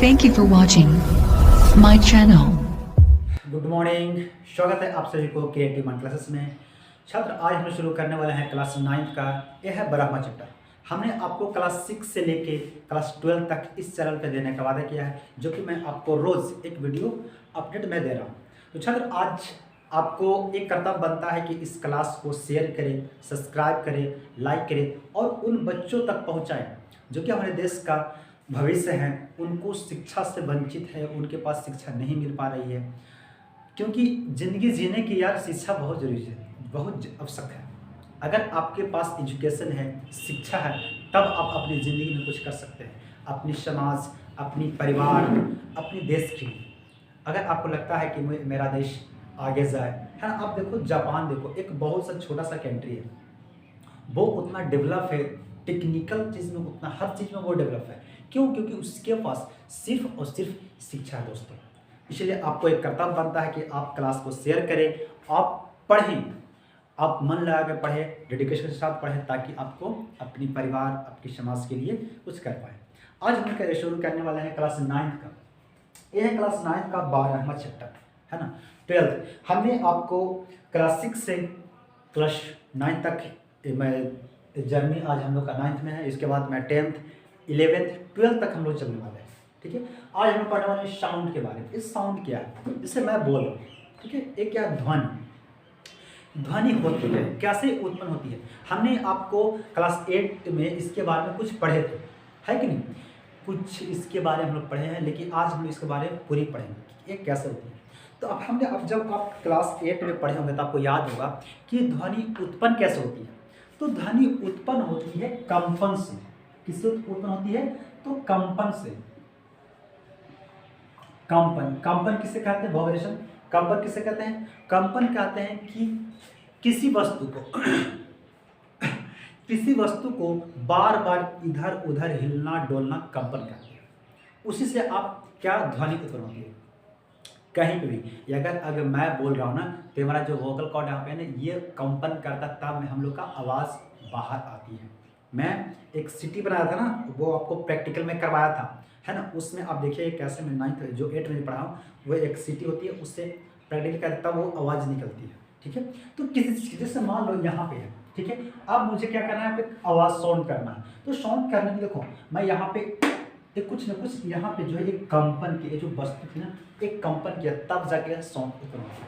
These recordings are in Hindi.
Thank you for watching my channel. Good morning. स्वागत है आप सभी को क्रिएटिव माइंड क्लासेस में। छात्र, आज हम शुरू करने वाले हैं क्लास 9 का। यह है ब्रह्मा चैप्टर। हमने आपको क्लास 6 से लेके क्लास 12 तक इस चैनल पे देने का वादा किया है, जो कि मैं आपको रोज़ एक वीडियो अपडेट में दे रहा हूँ। तो छात्र, आज आपको एक कर्तव्य बनता है कि इस क्लास को शेयर करें, सब्सक्राइब करें, लाइक करें और उन बच्चों तक पहुँचाएँ जो कि हमारे देश का भविष्य है। उनको शिक्षा से वंचित है, उनके पास शिक्षा नहीं मिल पा रही है, क्योंकि ज़िंदगी जीने की यार शिक्षा बहुत ज़रूरी है, बहुत आवश्यक है। अगर आपके पास एजुकेशन है, शिक्षा है, तब आप अपनी ज़िंदगी में कुछ कर सकते हैं, अपनी समाज, अपनी परिवार, अपने देश के लिए। अगर आपको लगता है कि मेरा देश आगे जाए, है ना। आप देखो, जापान देखो, एक बहुत सा छोटा सा कंट्री है, वो उतना डेवलप है, टेक्निकल चीज़ में उतना, हर चीज़ में वो डेवलप है। क्यों? क्योंकि उसके पास सिर्फ और सिर्फ शिक्षा है दोस्तों। इसलिए आपको एक कर्तव्य बनता है कि आप क्लास को शेयर करें, आप पढ़ें, आप मन लगा के पढ़ें, डेडिकेशन के साथ पढ़ें, ताकि आपको अपनी परिवार, आपकी समाज के लिए कुछ कर पाएँ। आज हम शुरू करने वाले हैं क्लास 9 का। यह है क्लास 9 का 12वां चैप्टर, है ना। 12th हमने आपको क्लास 6 से क्लास 9 तक मैं जर्नी, आज हम लोग का 9th में है। इसके बाद मैं 10th, 11th, 12th तक हम लोग चलने वाले हैं, ठीक है। आज हम पढ़ने वाले हैं साउंड के बारे में। इस साउंड क्या है, जिसे मैं बोल रहा हूँ, ठीक है। एक क्या ध्वनि, ध्वनि होती है, कैसे उत्पन्न होती है। हमने आपको क्लास 8 में इसके बारे में कुछ पढ़े थे, है कि नहीं। कुछ इसके बारे में हम लोग पढ़े हैं, लेकिन आज हम इसके बारे में पूरी पढ़ेंगे कि ये कैसे होती है। तो अब जब आप क्लास 8 में पढ़े होंगे तो आपको याद होगा कि ध्वनि उत्पन्न कैसे होती है। तो ध्वनि उत्पन्न होती है कंपन से। किससे उत्पन्न होती है? तो कंपन से। कंपन किसे कहते हैं? वाइब्रेशन। कंपन किसे कहते हैं? कंपन कहते हैं कि किसी वस्तु को बार बार इधर उधर हिलना डोलना कंपन कहते हैं। उसी से आप क्या ध्वनि उत्पन्न होती है कहीं पे भी। अगर मैं बोल रहा हूँ ना, तो हमारा जो वोकल कॉर्ड यहाँ पे है ना, ये कंपन करता, तब में हम लोग का आवाज़ बाहर आती है। मैं एक सिटी बनाया था ना, वो आपको प्रैक्टिकल में करवाया था, है ना। उसमें आप देखिए कैसे मैं 9th जो 8 में पढ़ा हूँ, वो एक सिटी होती है, उससे प्रैक्टिकल करता वो आवाज़ निकलती है, ठीक है। तो किसी चीज़, जैसे मान लो यहाँ पे है, ठीक है। अब मुझे क्या करना है, यहाँ पे आवाज़ साउंड करना है। तो साउंड करने के लिए देखो, मैं यहाँ पे कुछ न कुछ यहाँ पे जो है एक कंपन की, जो वस्तु थी ना, एक कंपन किया, तब जाके साउंड उत्पन्न होता है।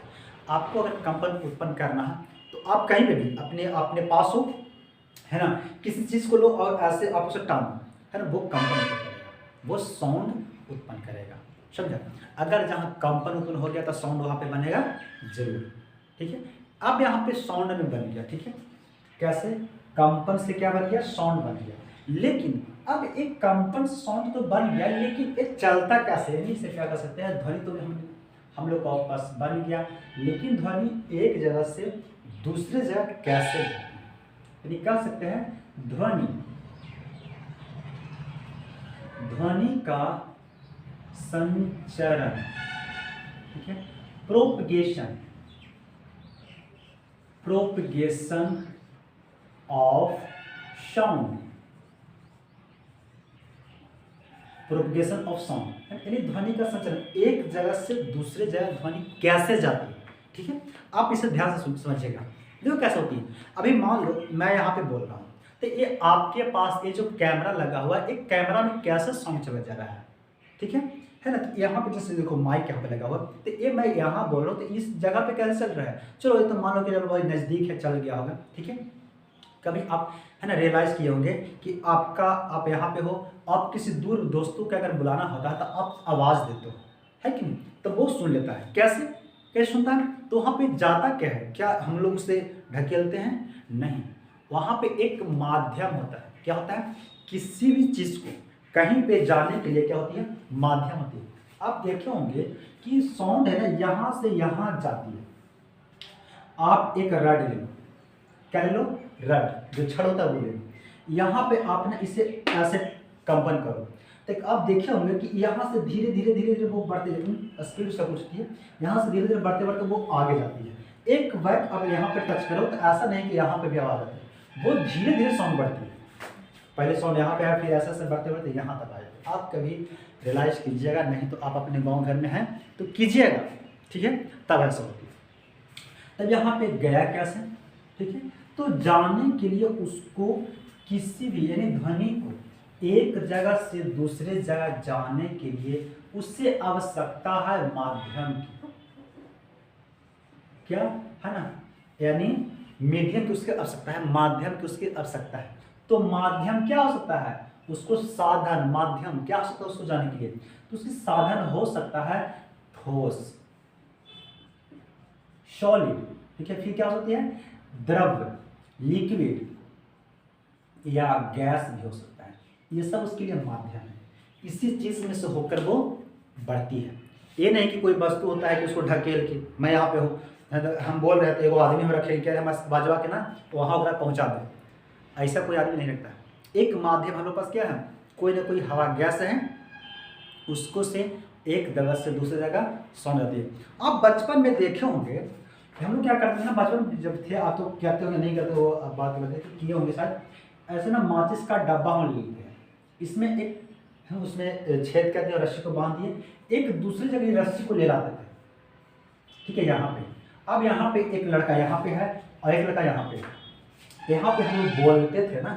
आपको अगर कंपन उत्पन्न करना है, तो आप कहीं पे भी अपने पास हो, है ना, किसी चीज़ को लो और ऐसे आप उसे टानो, है ना, वो कंपन उत्पन्न करेगा, वो साउंड उत्पन्न करेगा, समझा। अगर जहाँ कंपन उत्पन्न हो गया तो साउंड वहाँ पे बनेगा जरूर, ठीक है। अब यहाँ पे साउंड में बन गया, ठीक है। कैसे? कंपन से क्या बन गया? साउंड बन गया। लेकिन अब एक कंपन साउंड तो बन गया, लेकिन ये चलता कैसे? यानी इसे क्या कर सकते हैं, ध्वनि तो हम लोग का पास बन गया, लेकिन ध्वनि एक जगह से दूसरे जगह कैसे, यानी कह सकते हैं ध्वनि का संचरण, ठीक है। Propagation of sound, propagation of sound, यानी ध्वनि का संचरण, एक जगह से दूसरे जगह ध्वनि कैसे जाती है, ठीक है। आप इसे ध्यान से समझिएगा। देखो कैसे होती है। अभी मान लो मैं यहाँ पे बोल रहा हूँ, तो ये आपके पास ये जो कैमरा लगा हुआ है, एक कैमरा में कैसे साउंड चला जा रहा है, ठीक है ना। तो यहाँ पे जैसे देखो माइक यहाँ पे लगा हुआ, तो ये मैं यहाँ बोल रहा हूँ, तो इस जगह पे कैसे चल रहा है। चलो ये तो मान लो कि जब बहुत नज़दीक है, चल गया होगा, ठीक है। कभी आप, है ना, रियलाइज़ किए होंगे कि आप यहाँ पे हो, आप किसी दूर दोस्तों को अगर बुलाना होता है तो आप आवाज़ देते हो, है कि नहीं, तो वो सुन लेता है। कैसे सुनता है? तो वहाँ पे जाता क्या है, क्या हम लोग उसे ढकेलते हैं? नहीं, वहाँ पे एक माध्यम होता है। क्या होता है? किसी भी चीज़ को कहीं पे जाने के लिए क्या होती है? माध्यम होती है। आप देखे होंगे कि साउंड है ना, यहाँ से यहाँ जाती है। आप एक रड ले लो, क्या ले लो? रड, जो छड़ होता है वो ले लो। यहाँ पे आपने इसे ऐसे कंपन करो, तो आप देखे होंगे कि यहाँ से धीरे धीरे वो बढ़ते जाती, स्पीड उसका कुछ होती है, यहाँ से धीरे धीरे बढ़ते बढ़ते वो आगे जाती है। एक वक्त अब यहाँ पे टच करो तो ऐसा नहीं कि यहाँ पे भी आवाज़ आती है, वो धीरे धीरे साउंड बढ़ती है। पहले साउंड यहाँ पे आया, फिर ऐसे ऐसे बढ़ते बढ़ते यहाँ तक आया। आप कभी रियलाइज कीजिएगा, नहीं तो आप अपने गांव घर में हैं तो कीजिएगा, ठीक है, तब ऐसा होती है। तब यहाँ पे गया कैसे, ठीक है, तो जाने के लिए उसको किसी भी यानी ध्वनि को एक जगह से दूसरे जगह जाने के लिए उससे आवश्यकता है माध्यम की, क्या है ना, यानी मीडियम की उसकी आवश्यकता है, माध्यम की उसकी आवश्यकता है। तो माध्यम क्या हो सकता है, उसको साधन, माध्यम क्या हो सकता है उसको जाने के लिए, तो उसकी साधन हो सकता है ठोस, सॉलिड, ठीक है, फिर क्या हो सकती है द्रव्य, लिक्विड या गैस भी हो सकता है। ये सब उसके लिए माध्यम है, इसी चीज में से होकर वो बढ़ती है। ये नहीं कि कोई वस्तु होता है कि उसको ढकेल के, मैं यहाँ पे हूँ, हम बोल रहे थे एगो आदमी हम रखे क्या है बाजवा के ना वहाँ वहाँ पहुँचा दे, ऐसा कोई आदमी नहीं रखता है। एक माध्यम हम लोग पास क्या है, कोई ना कोई हवा गैस है, उसको से एक जगह से दूसरी जगह साउंड जाती है। आप बचपन में देखे होंगे हम लोग क्या करते हैं ना, बचपन में जब थे, आप तो कहते होंगे नहीं करते, वो आप बात करते हैं किए होंगे शायद, ऐसे ना माचिस का डब्बा हम लेते हैं, इसमें एक हम उसमें छेद करते हैं और रस्सी को बांध दिए, एक दूसरी जगह रस्सी को ले लाते थे, ठीक है, यहाँ पे। अब यहाँ पे एक लड़का यहाँ पे है और एक लड़का यहाँ पे है, यहाँ पे हम लोग बोलते थे ना,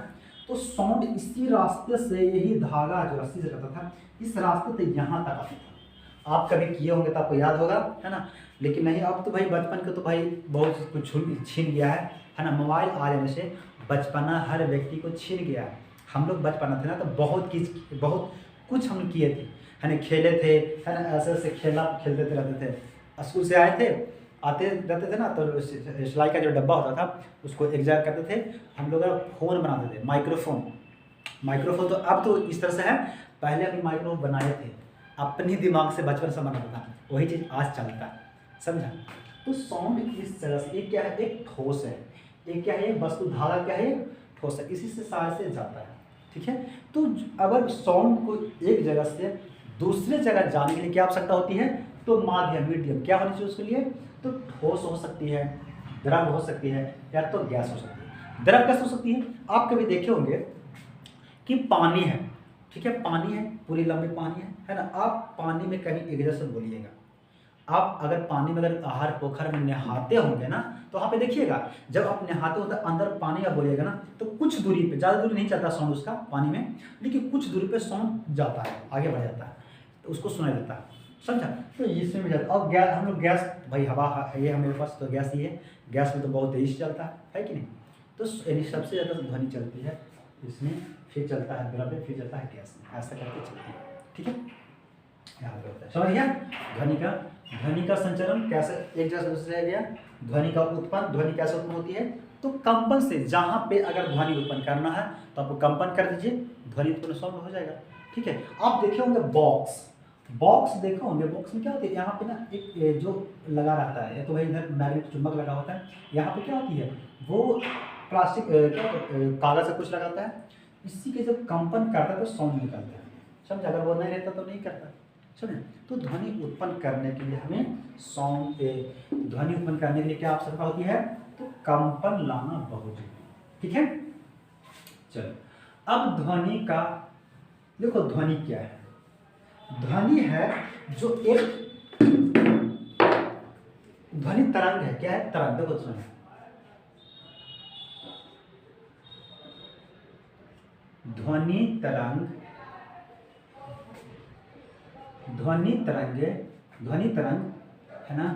तो साउंड इसी रास्ते से, यही धागा जो रस्सी से जाता था इस रास्ते से यहाँ तक आता था। आप कभी किए होंगे तो आपको याद होगा, है ना, लेकिन नहीं, अब तो भाई बचपन के तो भाई बहुत कुछ छीन गया है ना, मोबाइल आ जाने से बचपना हर व्यक्ति को छीन गया है। हम लोग बचपना थे ना तो बहुत कुछ हम किए थे, है ना, खेले थे, है ना, ऐसे ऐसे खेलते रहते थे। स्कूल से आते रहते थे ना, तो सिलाई का जो डब्बा होता था उसको एक जगह करते थे हम लोग, फ़ोन बनाते थे, माइक्रोफोन तो अब तो इस तरह से है, पहले अभी माइक्रोफोन बनाए थे अपनी दिमाग से, बचपन से बनाता था, वही चीज़ आज चलता है, समझा। तो साउंड इस तरह से, एक क्या है, एक ठोस है, एक क्या है, वस्तु, धागा क्या है, ठोस है, इसी से सार से जाता है, ठीक है। तो अगर साउंड को एक जगह से दूसरे जगह जाने के लिए क्या आवश्यकता होती है, तो माध्यम, मीडियम क्या होनी चाहिए उसके लिए, तो ठोस हो सकती है, द्रव हो सकती है, या तो गैस हो सकती है। द्रव कैसे हो सकती है, आप कभी देखे होंगे कि पानी है, ठीक है, पानी है, पूरी लंबी पानी है ना, आप पानी में कहीं एक जगह से बोलिएगा, आप अगर पानी में अगर आहार पोखर में नहाते होंगे ना, तो वहाँ पे देखिएगा जब आप नहाते हो तो अंदर पानी आप बोलिएगा ना, तो कुछ दूरी पे, ज़्यादा दूरी नहीं चलता साउंड उसका पानी में, लेकिन कुछ दूरी पे साउंड जाता है, आगे बढ़ जाता है, तो उसको सुनाई देता है, समझा। तो इसमें भी जाता है। और गैस, हम लोग गैस, भाई हवा है, ये हमारे पास तो गैस ही है, गैस में तो बहुत तेज चलता है कि नहीं, तो यानी सबसे ज़्यादा ध्वनि चलती है इसमें, फिर चलता है द्रव्य, फिर चलता है गैस में, ऐसा करके चलती है, ठीक है, यहाँ पे होता है, समझ गया। ध्वनि का संचरण कैसे एक जगह से दूसरे जगह गया, ध्वनि का उत्पन्न, ध्वनि कैसे उत्पन्न होती है, तो कंपन से, जहाँ पे अगर ध्वनि उत्पन्न करना है तो आपको कंपन कर दीजिए, ध्वनि उत्पन्न साउंड हो जाएगा, ठीक है। आप देखे होंगे बॉक्स देखे होंगे, बॉक्स में क्या होती है, यहाँ पे ना एक जो लगा रहता है, या तो भाई इधर मैग्नेट चुंबक लगा होता है, यहाँ पे क्या होती है, वो प्लास्टिक कागज से कुछ लगाता है, इसी के जब कंपन करता है तो साउंड निकलता है, समझ। अगर वो नहीं रहता तो नहीं करता, समझे। तो ध्वनि उत्पन्न करने के लिए हमें ध्वनि उत्पन्न करने के लिए क्या आवश्यकता होती है, तो कंपन लाना बहुत जरूरी, ठीक है। चलो, अब ध्वनि का देखो, ध्वनि क्या है, ध्वनि है जो एक ध्वनि तरंग है, क्या है, तरंग, देखो सुनिए, ध्वनि तरंग है ना,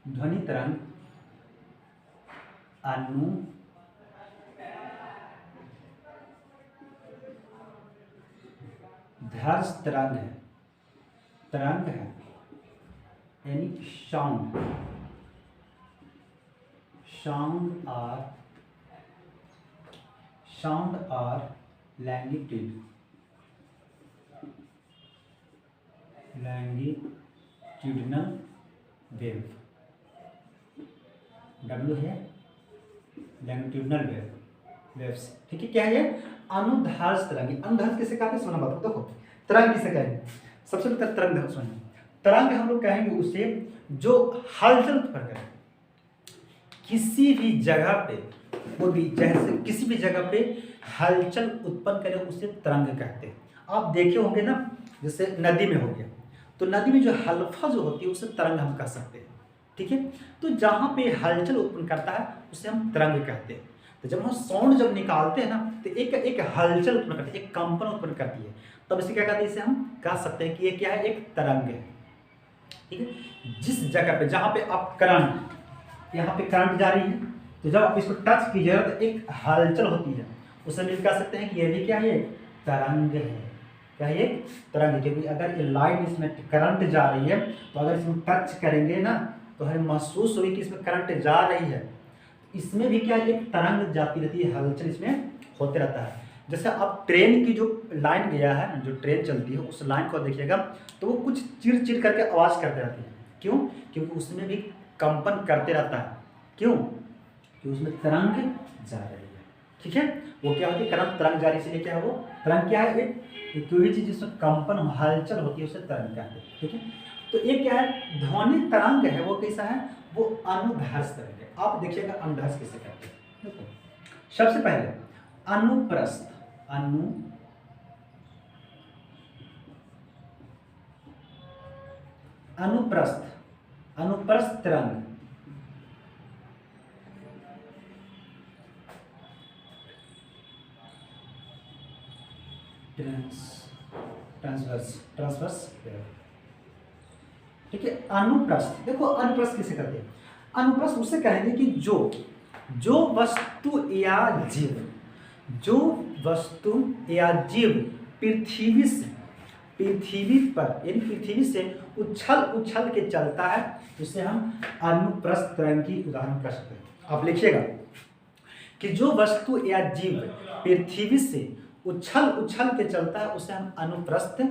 ध्वनि तरंग ध्वज तरंग है, यानी साउंड और लैंगिट्यूडनल W है लैंगिट्यूडनल वेव्स, ठीक है। क्या है ये, अनुध्वज तरंग। अनुध्वज किसे कहते हैं, सुना बताओ, देखो तरंग किसे कहेंगे, सबसे पहले तरंग सुनिए, तरंग हम लोग कहेंगे उसे जो हलचल उत्पन्न करे, किसी भी जगह पे वो भी जैसे किसी भी जगह पे हलचल उत्पन्न करे उसे तरंग कहते हैं। आप देखे होंगे ना, जैसे नदी में हो गया, तो नदी में जो हल्फा जो होती है उसे तरंग हम कह सकते हैं, ठीक है। तो जहाँ पे हलचल उत्पन्न करता है उसे हम तरंग कहते हैं। तो जब हम साउंड जब निकालते हैं ना, तो एक हलचल उत्पन्न करती है, एक कंपन उत्पन्न करती है, तब इसे क्या कहते हैं, इसे हम कह सकते हैं कि ये क्या है, एक तरंग है, ठीक है। जिस जगह पे जहाँ पे आप करंट, यहाँ पे करंट जा रही है, तो जब आप इसको टच कीजिएगा तो एक हलचल होती है, उसे हम कह सकते हैं कि ये भी क्या है, तरंग है। क्या है, तरंग है। क्योंकि अगर ये लाइट, इसमें करंट जा रही है, तो अगर इसमें टच करेंगे ना तो हमें महसूस होगी कि इसमें करंट जा रही है। इसमें भी क्या है, एक तरंग जाती रहती है, हलचल इसमें होते रहता है। जैसे आप ट्रेन की जो लाइन गया है, जो ट्रेन चलती है, उस लाइन को देखिएगा तो वो कुछ चिर चिर करके आवाज़ करते रहती है। क्यों? क्योंकि उसमें भी कंपन करते रहता है। क्यों? कि उसमें तरंग जा रही है, ठीक है। वो क्या होती है, करंट तरंग जा रही है, इसलिए क्या है, वो तरंग क्या है, एक कोई भी चीज़ जिसमें कंपन हलचल होती है उसे तरंग कहते हैं, ठीक है। तो एक क्या है, ध्वनि तरंग है, वो कैसा है, वो अनुदैर्घ्य तरंग है। आप देखिएगा अनुदैर्घ्य कैसे करते हैं। देखो, सबसे पहले अनुप्रस्थ, अनुप्रस्थ तरंग, ट्रांसवर्स, ठीक है। अनुप्रस्थ, देखो अनुप्रस्थ किसे करते हैं, अनुप्रस्थ उसे कहेंगे कि जो वस्तु या जीव, जो वस्तु या जीव पृथ्वी पर यानी पृथ्वी से उछल के चलता है, उसे हम अनुप्रस्थ तरंग की उदाहरण कर सकते हैं। आप लिखिएगा कि जो वस्तु या जीव पृथ्वी से उछल के चलता है उसे हम अनुप्रस्थ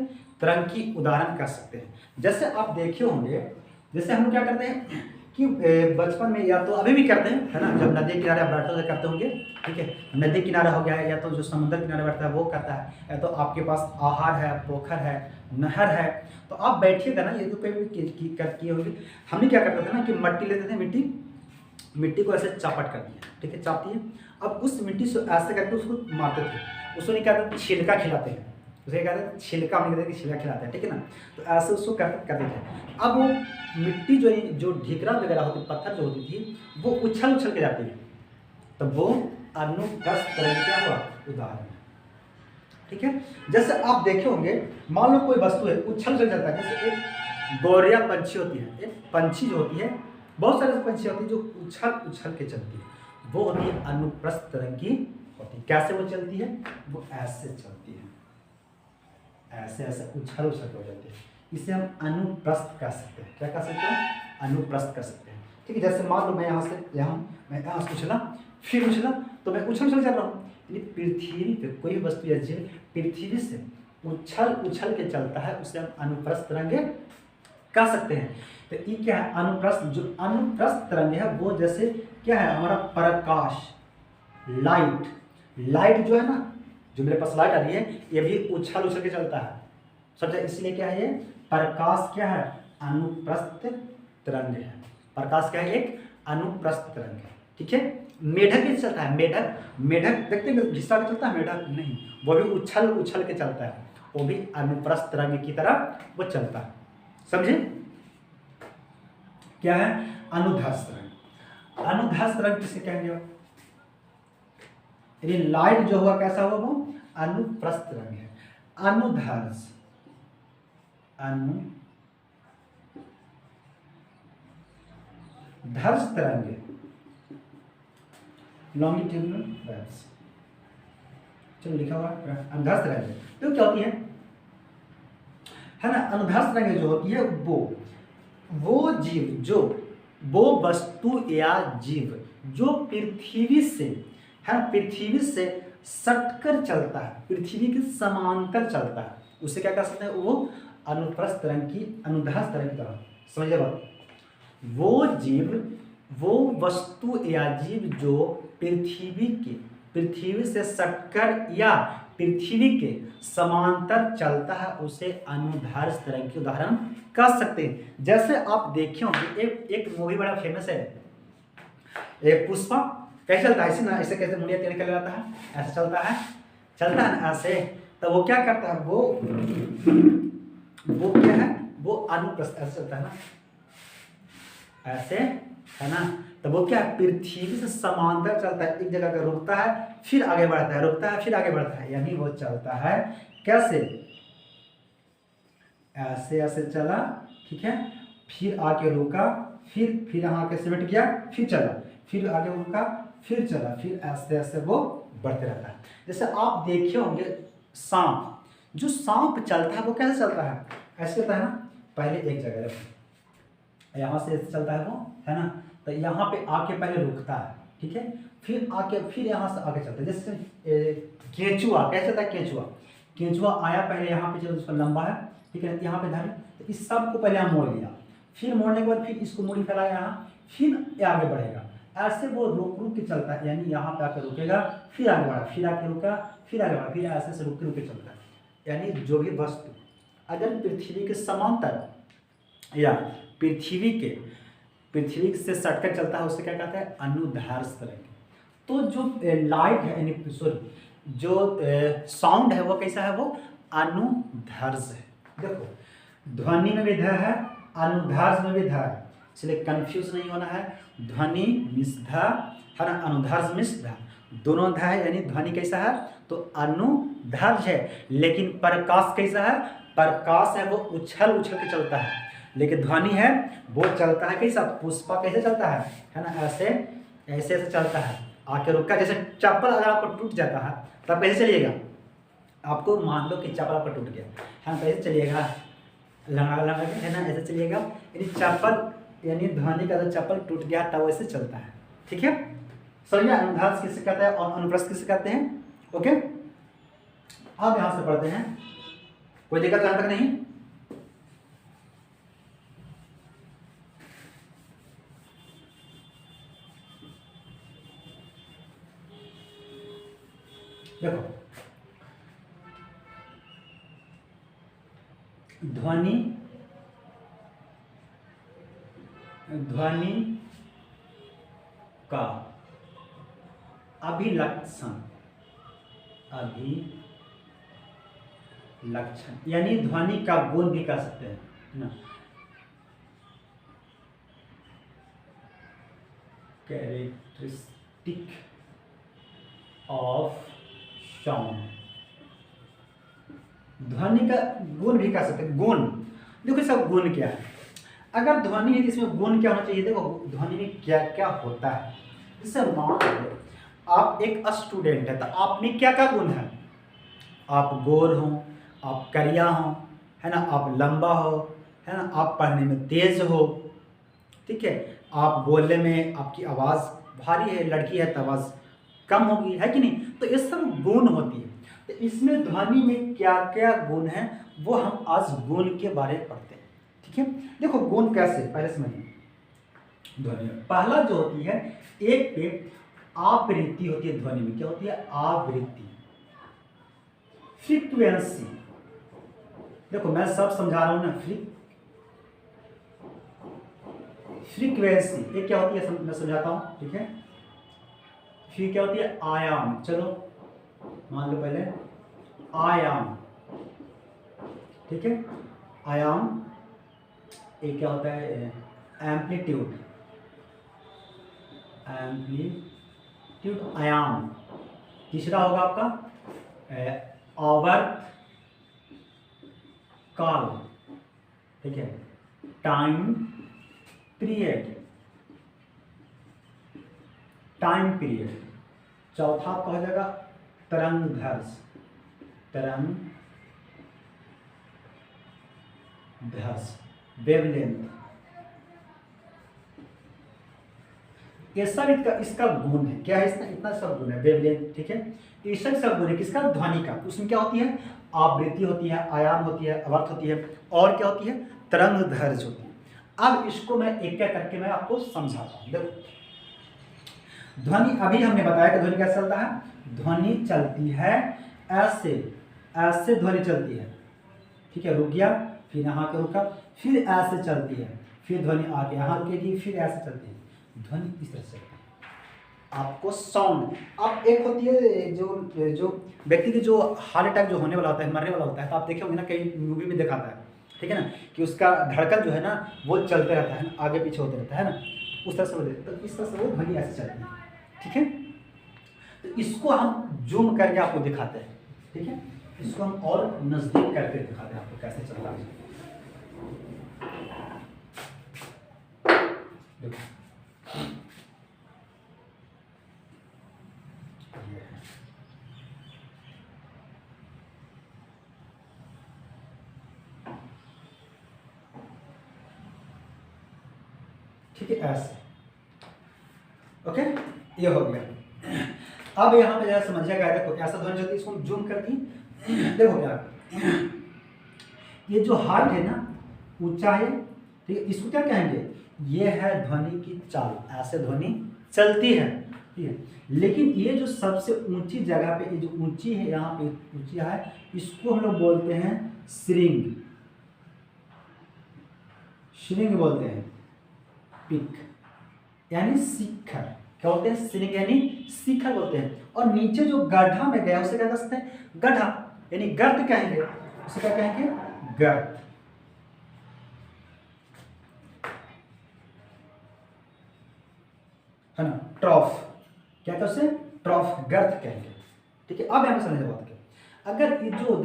तरंग की उदाहरण कर सकते हैं। जैसे आप देखे होंगे, जैसे हम क्या करते हैं कि बचपन में, या तो अभी भी करते हैं, है ना, जब नदी किनारे बैठते हुए करते होंगे, ठीक है। नदी किनारा हो गया है, या तो जो समुद्र किनारे बैठता है वो करता है, या तो आपके पास आहार है, पोखर है, नहर है, तो आप बैठिएगा ना, ये तो कभी किए होंगे। हमने क्या करते थे ना कि मट्टी लेते थे, मिट्टी को ऐसे चापट कर दिया, ठीक है, चाप दिए। अब उस मिट्टी से ऐसे करके उसको मारते थे, उसको नहीं कहते थे छिलका खिलाते हैं, उसे कहते हैं छिलका, नहीं कहते कि छिलका खिलाते हैं, ठीक है ना। तो ऐसे उसको करते थे। अब वो मिट्टी जो ढिकरा वगैरह होती, पत्थर जो होती थी, वो उछल के जाती है, तो वो अनुप्रस्थ तरंग क्या हुआ, उदाहरण है, ठीक है। जैसे आप देखे होंगे, मान लो कोई वस्तु है, उछल जाता है, जैसे एक गौरिया पंछी होती है, एक पंछी जो होती है, बहुत सारे पंछी होती है जो उछल के चलती है, वो होती है अनुप्रस्थ तरंग की होती है। कैसे वो चलती है, वो ऐसे चलती है, ऐसे उछल के हो जाती है, इसे हम अनुप्रस्थ कह सकते हैं। क्या कह सकते हैं, अनुप्रस्थ कर सकते हैं, ठीक है। जैसे मान लो मैं यहाँ से उछला, फिर उछला, तो मैं उछल चल रहा हूँ। पृथ्वी पे कोई वस्तु या जीव पृथ्वी से उछल के चलता है, उसे हम अनुप्रस्थ तरंग कह सकते हैं। तो ये क्या है, अनुप्रस्थ, जो अनुप्रस्थ तरंग है वो जैसे क्या है, हमारा प्रकाश, लाइट जो है ना, जो मेरे पास लाइट आ रही है, ये भी उछल के चलता है, समझा। इसलिए क्या है, ये प्रकाश क्या है, अनुप्रस्थ तरंग है। प्रकाश क्या है, एक अनुप्रस्थ तरंग है, ठीक है। मेढक भी चलता है, मेढक देखते हैं घिसा के चलता है, मेढक नहीं, वो भी उछल के चलता है, वो भी अनुप्रस्थ तरंग की तरह वो चलता है, समझे। क्या है, अनुदैर्घ्य तरंग। अनुदैर्घ्य तरंग किसे कहेंगे, यानी लाइट जो हुआ कैसा हुआ, वो अनुप्रस्थ तरंग है। अनुदैर्घ्य तरंग, लॉन्गिट्यूडिनल वेव्स, चलो लिखा हुआ अनुदैर्घ्य तरंग। तो क्या होती है ना, अनुदैर्घ्य तरंग जो होती है वो जीव, वो वस्तु या जीव जो पृथ्वी से है, पृथ्वी से सटकर चलता है, पृथ्वी के समांतर चलता है, उसे क्या कह सकते हैं, वो अनुप्रस्थ तरंग की, अनुदैर्घ्य तरंग की तरह, समझिए बात। वो वस्तु या जीव जो पृथ्वी से सटकर या पृथ्वी के समांतर चलता है, उसे अनुदैर्घ्य तरंग की उदाहरण कह सकते हैं। जैसे आप देखे होंगे, एक मूवी बड़ा फेमस है, पुष्पा, कैसे चलता है? ऐसे ना, ऐसे कैसे मुड़िया तेरे निकल जाता है, ऐसे चलता है ना ऐसे। तो वो क्या करता है, वो क्या है, वो अनुप्रस्थ ऐसे चलता है ना, ऐसे है ना। तो वो क्या है, पृथ्वी से समांतर चलता है, एक जगह पर रुकता है फिर आगे बढ़ता है, रुकता है फिर आगे बढ़ता है, यानी वो चलता है कैसे, ऐसे ऐसे चला, ठीक है, फिर आके रुका, फिर यहाँ के सिमट गया, फिर चला, फिर आगे रुका, फिर चला, फिर ऐसे ऐसे वो बढ़ते रहता है। जैसे आप देखे होंगे सांप, जो सांप चलता है वो कैसे चलता है, ऐसे चलता है ना, पहले एक जगह रखो, यहाँ से ऐसे चलता है वो, है ना। तो यहाँ पे आके पहले रुकता है, ठीक है, फिर आके फिर यहाँ से आगे चलता है। जैसे केंचुआ कैसे चलता है, केंचुआ आया पहले यहाँ पे, चलो उसका लंबा है, ठीक है, यहाँ पे धरे, तो इस सब को पहले हम मोड़ लिया, फिर मोड़ने के बाद फिर इसको मूड़ी फैलाया यहाँ, फिर आगे बढ़ेगा, ऐसे वो रुक के चलता है, यानी यहाँ पे आकर रुकेगा, फिर आगे बढ़ा, फिर आके रुका, फिर आगे बढ़ा, फिर ऐसे रुक के चलता है। यानी जो भी वस्तु अगर पृथ्वी के समांतर या पृथ्वी से सटकर चलता है उससे क्या कहते हैं, अनुदैर्ध्य तरंग। तो जो लाइट है, यानी सॉरी जो साउंड है वो कैसा है, वो अनुदैर्ध्य है। देखो ध्वनि में भी ध है, अनुदैर्ध्य में भी ध है, इसलिए कंफ्यूज नहीं होना है। ध्वनि मिस ध है ना, अनुदैर्ध्य मिस ध, दोनों ध है, यानी ध्वनि कैसा है, तो अनुदैर्ध्य है। लेकिन प्रकाश कैसा है, प्रकाश है वो उछल के चलता है, लेकिन ध्वनि है वो चलता है कैसा, पुष्पा कैसे चलता है ना, ऐसे ऐसे चलता है, आके रुका। जैसे चप्पल अगर आपको टूट जाता है तब कैसे चलिएगा, आपको मान लो कि चप्पल आपका टूट गया, हाँ कैसे चलिएगा, लगा है ना, ऐसे चलिएगा। यानी चप्पल, यानी ध्वनि का चप्पल टूट गया तब ऐसे चलता है, ठीक है। समझिए अनुदैर्ध्य किसे कहते हैं और अनुप्रस्थ किसे कहते हैं, ओके। अब यहाँ से पढ़ते हैं, कोई दिक्कत यहाँ तक नहीं। देखो ध्वनि का अभिलक्षण, यानी ध्वनि का गुण भी कह सकते हैं ना, कैरेक्टरिस्टिक ऑफ साउंड, ध्वनि का गुण भी कह सकते हैं। गुण देखो इसका गुण क्या है, अगर ध्वनि है तो इसमें गुण क्या होना चाहिए। देखो ध्वनि में क्या क्या होता है, जैसे मान लो आप एक स्टूडेंट है, तो आप में क्या क्या गुण है, आप गोर हो, आप करिया हो, है ना, आप लंबा हो, है ना, आप पढ़ने में तेज हो, ठीक है, आप बोलने में आपकी आवाज़ भारी है, लड़की है तो आवाज़ कम होगी, है कि नहीं। तो ये सब गुण होती है। तो इसमें ध्वनि में क्या क्या गुण है वो हम आज गुण के बारे में पढ़ते हैं, ठीक है। देखो गुण कैसे, पहले समझिए। ध्वनि पहला जो होती है, एक पे आवृत्ति होती है, ध्वनि में क्या होती है, आवृत्ति, फ्रीक्वेंसी। देखो मैं सब समझा रहा हूं ना, फ्रीक्वेंसी ये क्या होती है, मैं समझाता हूं, ठीक है। फिर क्या होती है, आयाम, चलो मान लो पहले आयाम, ठीक है, आयाम। एक क्या होता है, एम्पलीट्यूड, आयाम। तीसरा होगा आपका आवर्त काल, ठीक है, टाइम पीरियड, चौथा आपका हो जाएगा तरंग दैर्ध्य, वेवलेंथ। ये सब इसका गुण है, क्या है, इसका इतना सब गुण है, वेवलेंथ, ठीक है। ये सब गुण है किसका, ध्वनि का। उसमें क्या होती है, आवृत्ति होती है, आयाम होती है, आवर्त होती है, और क्या होती है, तरंग दैर्ध्य होती है। अब इसको मैं एक एक करके मैं आपको समझाता हूँ। देखो ध्वनि, अभी हमने बताया कि ध्वनि कैसे चलता है, ध्वनि चलती है ऐसे, ऐसे ध्वनि चलती है, ठीक है, रुक गया, फिर यहाँ के रुका, फिर ऐसे चलती है, फिर ध्वनि आके यहाँ रुकेगी, फिर ऐसे चलती है। ध्वनि इस तरह से चलती है। आपको साउंड। अब एक होती है जो जो व्यक्ति की जो हार्ट अटैक जो होने वाला होता है, मरने वाला होता है, तो आप देखे होंगे ना कई मूवी में दिखाता है, ठीक है ना, कि उसका धड़कन जो है ना वो चलते रहता है, आगे पीछे होते रहता है ना, उस तरह से बोले तो इस तरह से वो ध्वनि ऐसे चलती है, ठीक है। तो इसको हम जूम करके आपको दिखाते हैं, ठीक है, इसको हम और नजदीक करके दिखाते हैं आपको कैसे चल रहा है। देखो ये है, ठीक है, ऐसे, ओके, ये हो गया। अब यहाँ पे जरा समझिएगा, देखो ऐसा ध्वनि चलती है, इसको जूम कर दी, देखो क्या, ये जो हार्ट है ना ऊंचा है, ठीक है, इसको क्या कहेंगे, ये है ध्वनि की चाल, ऐसे ध्वनि चलती है, ठीक है। लेकिन ये जो सबसे ऊंची जगह पे, ये जो ऊंची है यहाँ पे ऊंची है, इसको हम लोग बोलते हैं श्रिंग, श्रिंग बोलते हैं, पिक यानी शिखर, क्या बोलते हैं, श्रिंग यानी शिखर बोलते हैं। और नीचे जो गड्ढा में गया उसे क्या कह सकते हैं, गड्ढा यानी गर्त कहेंगे, उसे क्या कहेंगे, गर्त, है ना, ट्रॉफ, क्या कहते हैं उसे, ट्रॉफ, गर्त कहेंगे, ठीक है। अब यहाँ पे समझिए बात क्या, अगर ये जो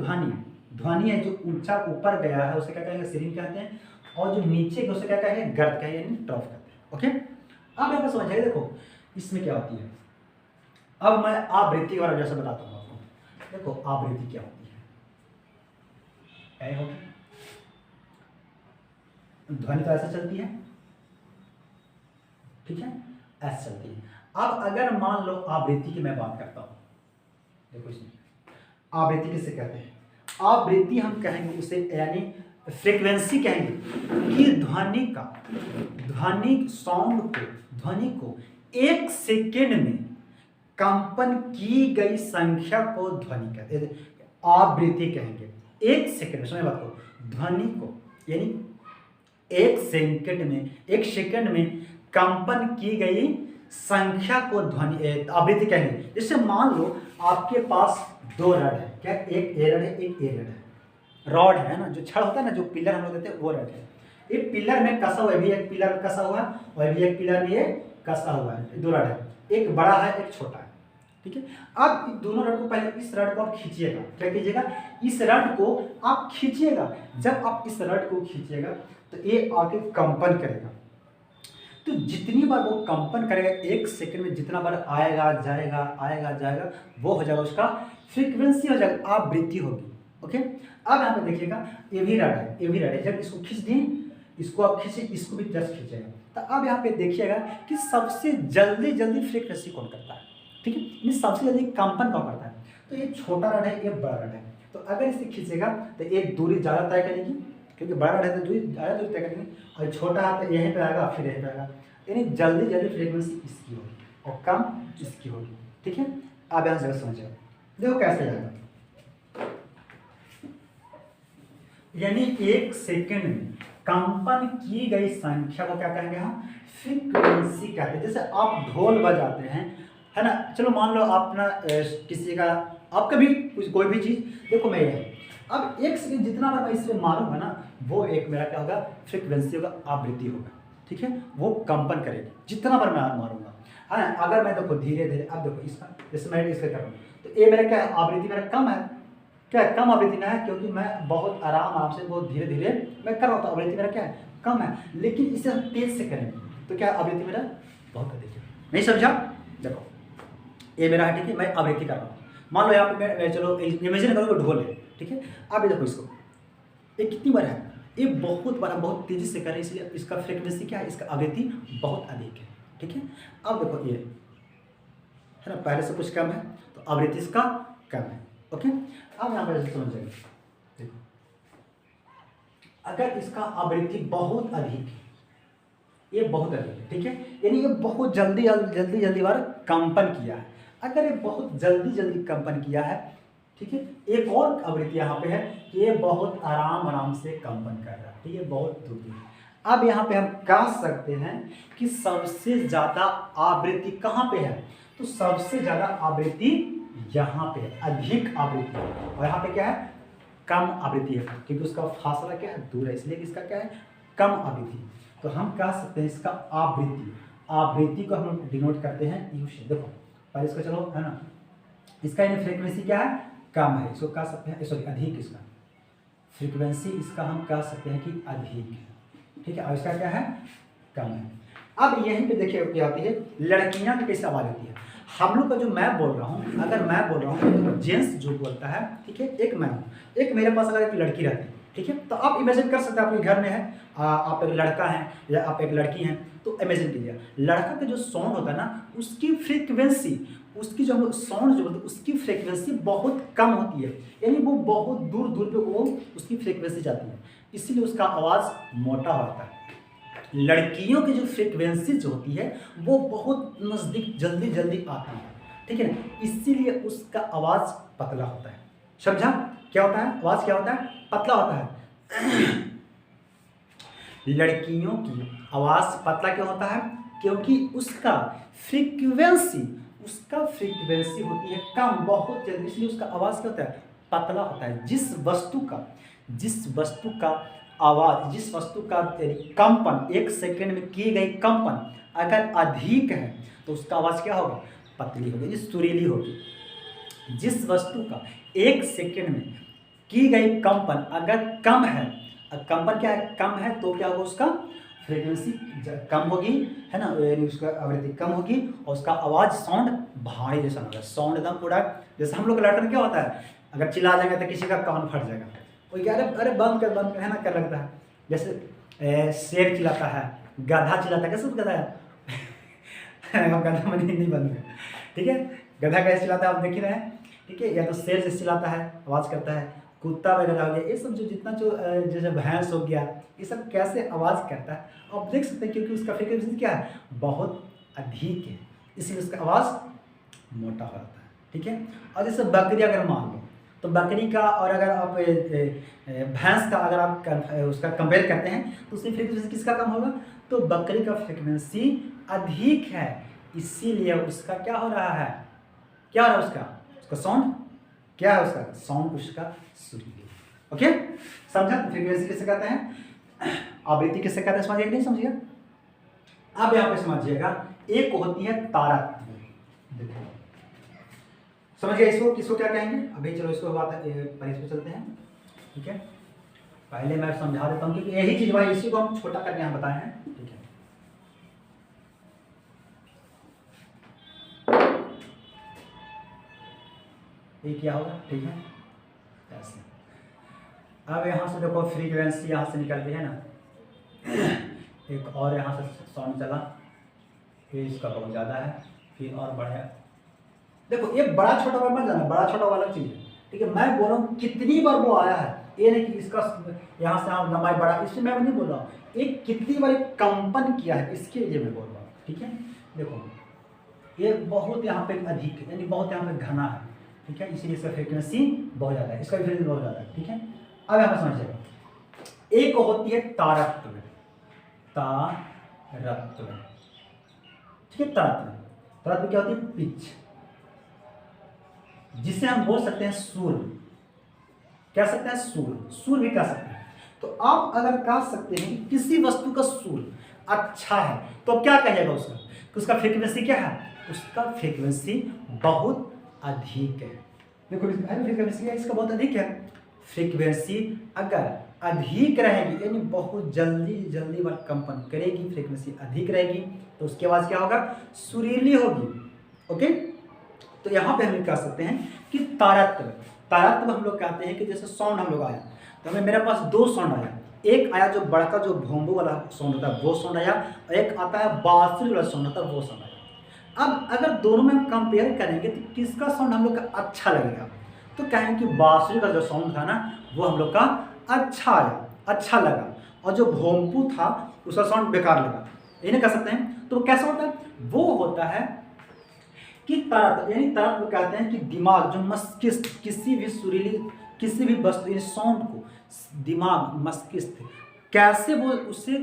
ध्वनि है जो ऊंचा ऊपर गया है उसे क्या कहेंगे, श्रिंग कहते हैं, और जो नीचे उसे क्या कहेंगे, गर्त कहेंगे यानी ट्रॉफ कहते हैं, ओके। अब यहाँ पे समझिए, देखो इसमें क्या होती है, अब मैं आवृत्ति के बारे में जैसे बताता हूँ आपको, देखो आवृत्ति क्या होती है, क्या होगी, ध्वनि तो ऐसे चलती है, ठीक है, ऐसे चलती है। अब अगर मान लो आवृत्ति की मैं बात करता हूँ, देखो इसमें आवृत्ति किसे कहते हैं, आवृत्ति हम कहेंगे उसे यानी फ्रीक्वेंसी कहेंगे कि ध्वनि साउंड को, ध्वनि को एक सेकेंड में कंपन की गई संख्या को ध्वनि कहते हैं, आवृत्ति कहेंगे। एक सेकेंड में, समझ बात को, ध्वनि को यानी एक सेकेंड में कंपन की गई संख्या को ध्वनि आवृत्ति कहेंगे। जैसे मान लो आपके पास दो रड है, क्या, एक ए रड है, एक ए रड है, रॉड है ना, जो छड़ होता है ना, जो पिलर हम लोग देते हैं वो रड है, एक पिलर में कसा हुआ है, भी एक पिलर में कसा हुआ है और भी एक पिलर में ये कसा हुआ है, दो रड है, एक बड़ा है एक छोटा है, ठीक है। अब दोनों रड को, पहले इस रड को आप खींचिएगा, क्या कीजिएगा, इस रड को आप खींचिएगा, जब आप इस रड को खींचिएगा तो ये आगे कंपन करेगा, तो जितनी बार वो कंपन करेगा एक सेकंड में, जितना बार आएगा जाएगा वो हो जाएगा, उसका फ्रीक्वेंसी हो जाएगा, आवृत्ति होगी, ओके। अब यहाँ पे देखिएगा ये भी रड है, जब इसको खींच दिए, इसको आप खींचे, इसको भी जस्ट खींचेगा, तो अब यहाँ पे देखिएगा कि सबसे जल्दी फ्रीक्वेंसी कौन करता है, ठीक है, ये सबसे जल्दी कंपन कौन करता है, तो ये छोटा रड है, ये बड़ा रड है, तो अगर इसे खींचेगा तो एक दूरी ज़्यादा तय करेगी, क्योंकि बड़ा रड है तो ज़्यादा दूरी तय करेगी, और छोटा है तो यहीं पे आएगा फिर यहीं पे आएगा, यानी जल्दी फ्रीक्वेंसी इसकी होगी और कम इसकी होगी, ठीक है। आप यहाँ से समझिए, देखो कैसे जाएगा, यानी एक सेकंड में कंपन की गई संख्या को क्या कहेंगे हम, फ्रीक्वेंसी कहते हैं। जैसे आप ढोल बजाते हैं, है ना, चलो मान लो आप ना किसी का, आपका भी कोई भी चीज़, देखो मैं ये, अब एक सेकंड जितना बार मैं इससे मारूंगा ना, वो एक मेरा क्या होगा, फ्रीक्वेंसी होगा, आवृत्ति होगा, ठीक है, वो कंपन करेगी जितना बार मैं मारूंगा, है ना। अगर मैं देखो धीरे धीरे, अब देखो इसका, जैसे मैं इसका कर रहा हूँ, तो ये मेरा क्या है, आवृत्ति मेरा कम है, क्या कम आवृत्ति ना है, क्योंकि मैं बहुत आराम से बहुत धीरे धीरे मैं कर रहा हूँ, तो आवृत्ति मेरा क्या है, कम है। लेकिन इसे हम तेज से करेंगे तो क्या आवृत्ति मेरा बहुत अधिक है, नहीं समझा, देखो ये मेरा है, ठीक है, मैं आवृत्ति कर रहा हूँ, मान लो यहाँ पे मैं चलो इमेजिन करो ढोल है, ठीक है, अब ये देखो इसको, ये कितनी बार है, ये बहुत बड़ा, बहुत तेजी से कर रहे हैं, इसलिए इसका फ्रीक्वेंसी क्या है, इसका आवृत्ति बहुत अधिक है, ठीक है। अब देखो ये है ना, पहले से कुछ कम है तो आवृत्ति इसका कम है, ओके। अब यहाँ पर समझ जाएंगे, देखो अगर इसका आवृत्ति बहुत अधिक है, ये बहुत अधिक है, ठीक है, यानी ये बहुत जल्दी बार कंपन किया है। अगर ये बहुत जल्दी कंपन किया है, ठीक है, एक और आवृत्ति यहाँ पे है कि ये बहुत आराम से कंपन कर रहा है, ठीक है, बहुत धीरे। अब यहाँ पे हम कह सकते हैं कि सबसे ज़्यादा आवृत्ति कहाँ पे है, तो सबसे ज़्यादा आवृत्ति यहाँ पे है, अधिक आवृत्ति है, और यहाँ पे क्या है, कम आवृत्ति है, क्योंकि उसका फासला क्या है, दूर है, इसलिए इसका क्या है, कम आवृत्ति। तो हम कह सकते हैं इसका आवृत्ति, आवृत्ति को हम डिनोट करते हैं यू से। देखो पहले इसका चलो है ना, इसका यानी फ्रीक्वेंसी क्या है, कम है, इसको कह सकते हैं, सॉरी अधिक, इसका फ्रीक्वेंसी इसका हम कह सकते हैं कि अधिक है, ठीक है, और इसका क्या है, कम है। अब यहीं पे देखिए क्या होती है, लड़कियां की कैसे आवाज़ होती है। हम लोग का जो मैं बोल रहा हूँ, अगर मैं बोल रहा हूँ तो जेंट्स जो बोलता है, ठीक है, एक मैं हूँ, एक मेरे पास अगर एक लड़की रहती है, ठीक है, तो आप इमेजिन कर सकते हैं आपके घर में है, आप एक लड़का हैं या आप एक लड़की हैं, तो इमेजिन कीजिए लड़का का जो साउंड होता है ना, उसकी फ्रीक्वेंसी, उसकी जो हम लोग साउंड जो बोलते हैं उसकी फ्रीक्वेंसी बहुत कम होती है, यानी वो बहुत दूर दूर पे वो उसकी फ्रीक्वेंसी जाती है, इसीलिए उसका आवाज़ मोटा होता है। लड़कियों की जो फ्रीक्वेंसी जो होती है वो बहुत नज़दीक जल्दी जल्दी आती है, ठीक है ना, इसीलिए उसका आवाज़ पतला होता है। समझा क्या होता है, आवाज़ क्या होता है, पतला होता है। लड़कियों की आवाज़ पतला क्यों होता है, क्योंकि उसका फ्रीक्वेंसी होती है कम, बहुत जल्दी, इसलिए उसका आवाज़ क्या होता है, पतला होता है। जिस वस्तु का आवाज़, जिस वस्तु का कंपन, एक सेकंड में की गई कंपन अगर अधिक है तो उसका आवाज़ क्या होगा, पतली होगी, सुरीली होगी। जिस वस्तु का एक सेकंड में की गई कंपन अगर कम है, कंपन क्या है, कम है, तो क्या होगा, उसका फ्रीक्वेंसी कम होगी, है ना, यानी उसका आवृत्ति कम होगी, और उसका आवाज़ साउंड भारी जैसा होगा, साउंड एकदम पूरा, जैसे हम लोग लड़कन क्या होता है, अगर चिल्ला जाएगा तो किसी का कान फट जाएगा, वो क्या, अरे बंद कर है ना, क्या लगता है, जैसे शेर चिल्लाता है, गधा चिल्लाता है, कैसे गधा है गधा मैंने नहीं बंद कर, ठीक है, गधा कैसे चिल्लाता है आप देख ही रहे हैं, ठीक है, या तो शेर से चिल्लाता है, आवाज़ करता है, कुत्ता वगैरह हो गया, ये सब जो जितना जो जैसे भैंस हो गया, ये सब कैसे आवाज़ करता है आप देख सकते हैं, क्योंकि उसका फ्रीक्वेंसी क्या है, बहुत अधिक है, इसलिए उसका आवाज़ मोटा होता है, ठीक है। और जैसे बकरी अगर मान लो, तो बकरी का और अगर आप भैंस का अगर आप उसका कंपेयर करते हैं तो उसकी फ्रीक्वेंसी किसका कम होगा, तो बकरी का फ्रीक्वेंसी अधिक है, इसीलिए उसका क्या हो रहा है, क्या हो रहा है, उसका साउंड क्या है, उसका साउंड उसका सुरीली। ओके, समझा, फ्रीक्वेंसी किसे कहते हैं, आवृत्ति किसे कहते हैं, समझिए नहीं समझिए। अब यहाँ पे समझिएगा, एक होती है तारत्म्य, समझिए इसको, किसको क्या कहेंगे, अभी चलो इसको बात पर इस पे चलते हैं, ठीक है। पहले मैं समझा देता हूँ क्योंकि यही चीज भाई, इसी को हम छोटा करके यहाँ बताए हैं, ठीक है। ये क्या होगा, ठीक है, ऐसे। अब यहाँ से देखो फ्रीक्वेंसी यहाँ से निकलती है ना, एक और यहाँ से साउंड चला, फिर इसका बहुत ज़्यादा है, फिर और बढ़े, देखो ये बड़ा छोटा वाला मत जाना, बड़ा छोटा वाला चीज़ है, ठीक है। मैं बोल रहा हूँ कितनी बार वो आया है, ये नहीं कि इसका यहाँ से आप लंबाई बड़ा, इससे मैं नहीं बोल रहा हूँ, एक कितनी बार कंपन किया है इसके लिए मैं बोल रहा हूँ, ठीक है। देखो ये बहुत यहाँ पे अधिक है, यानी बहुत यहाँ पे घना है, ठीक है, इसीलिए इसका फ्रीक्वेंसी बहुत ज़्यादा है, इसका फ्रीक्वेंसी बहुत ज़्यादा है, ठीक है। अब यहाँ पर समझिएगा, एक होती है तारत्म्य, ठीक है, तारत्म्य क्या होती है, पिच, जिसे हम बोल सकते हैं सुर, कह सकते हैं सुर भी कह सकते हैं। तो आप अगर कह सकते हैं कि किसी वस्तु का सुर अच्छा है तो क्या कहेगा उसका, कि उसका फ्रीक्वेंसी क्या है, उसका फ्रीक्वेंसी बहुत अधिक है। देखो फ्रीक्वेंसी है इसका बहुत अधिक है, फ्रीक्वेंसी अगर अधिक रहेगी यानी बहुत जल्दी बार कंपन करेगी, फ्रीक्वेंसी अधिक रहेगी तो उसकी आवाज़ क्या होगा, सुरीली होगी। ओके, तो यहाँ पे हम कह सकते हैं कि तारत्म्य हम लोग कहते हैं कि जैसे साउंड हम लोग आया, तो हमें मेरे पास दो साउंड आया, एक आया जो बड़का जो भोंबू वाला साउंड होता है वो साउंड आया, और एक आता है बांसुरी वाला साउंड होता है वो साउंड आया। अब अगर दोनों में हम कंपेयर करेंगे तो किसका साउंड हम लोग का अच्छा लगेगा, तो कहेंगे कि बांसुरी का जो साउंड था ना वो हम लोग का अच्छा लगा, और जो भोंपू था उसका साउंड बेकार लगा, ये नहीं कह सकते हैं। तो कैसा होता है, वो होता है कि तारत्म्य, यानी तारत्म्य कहते हैं कि दिमाग जो मस्तिष्क किसी भी वस्तु साउंड को दिमाग मस्तिष्क कैसे वो उससे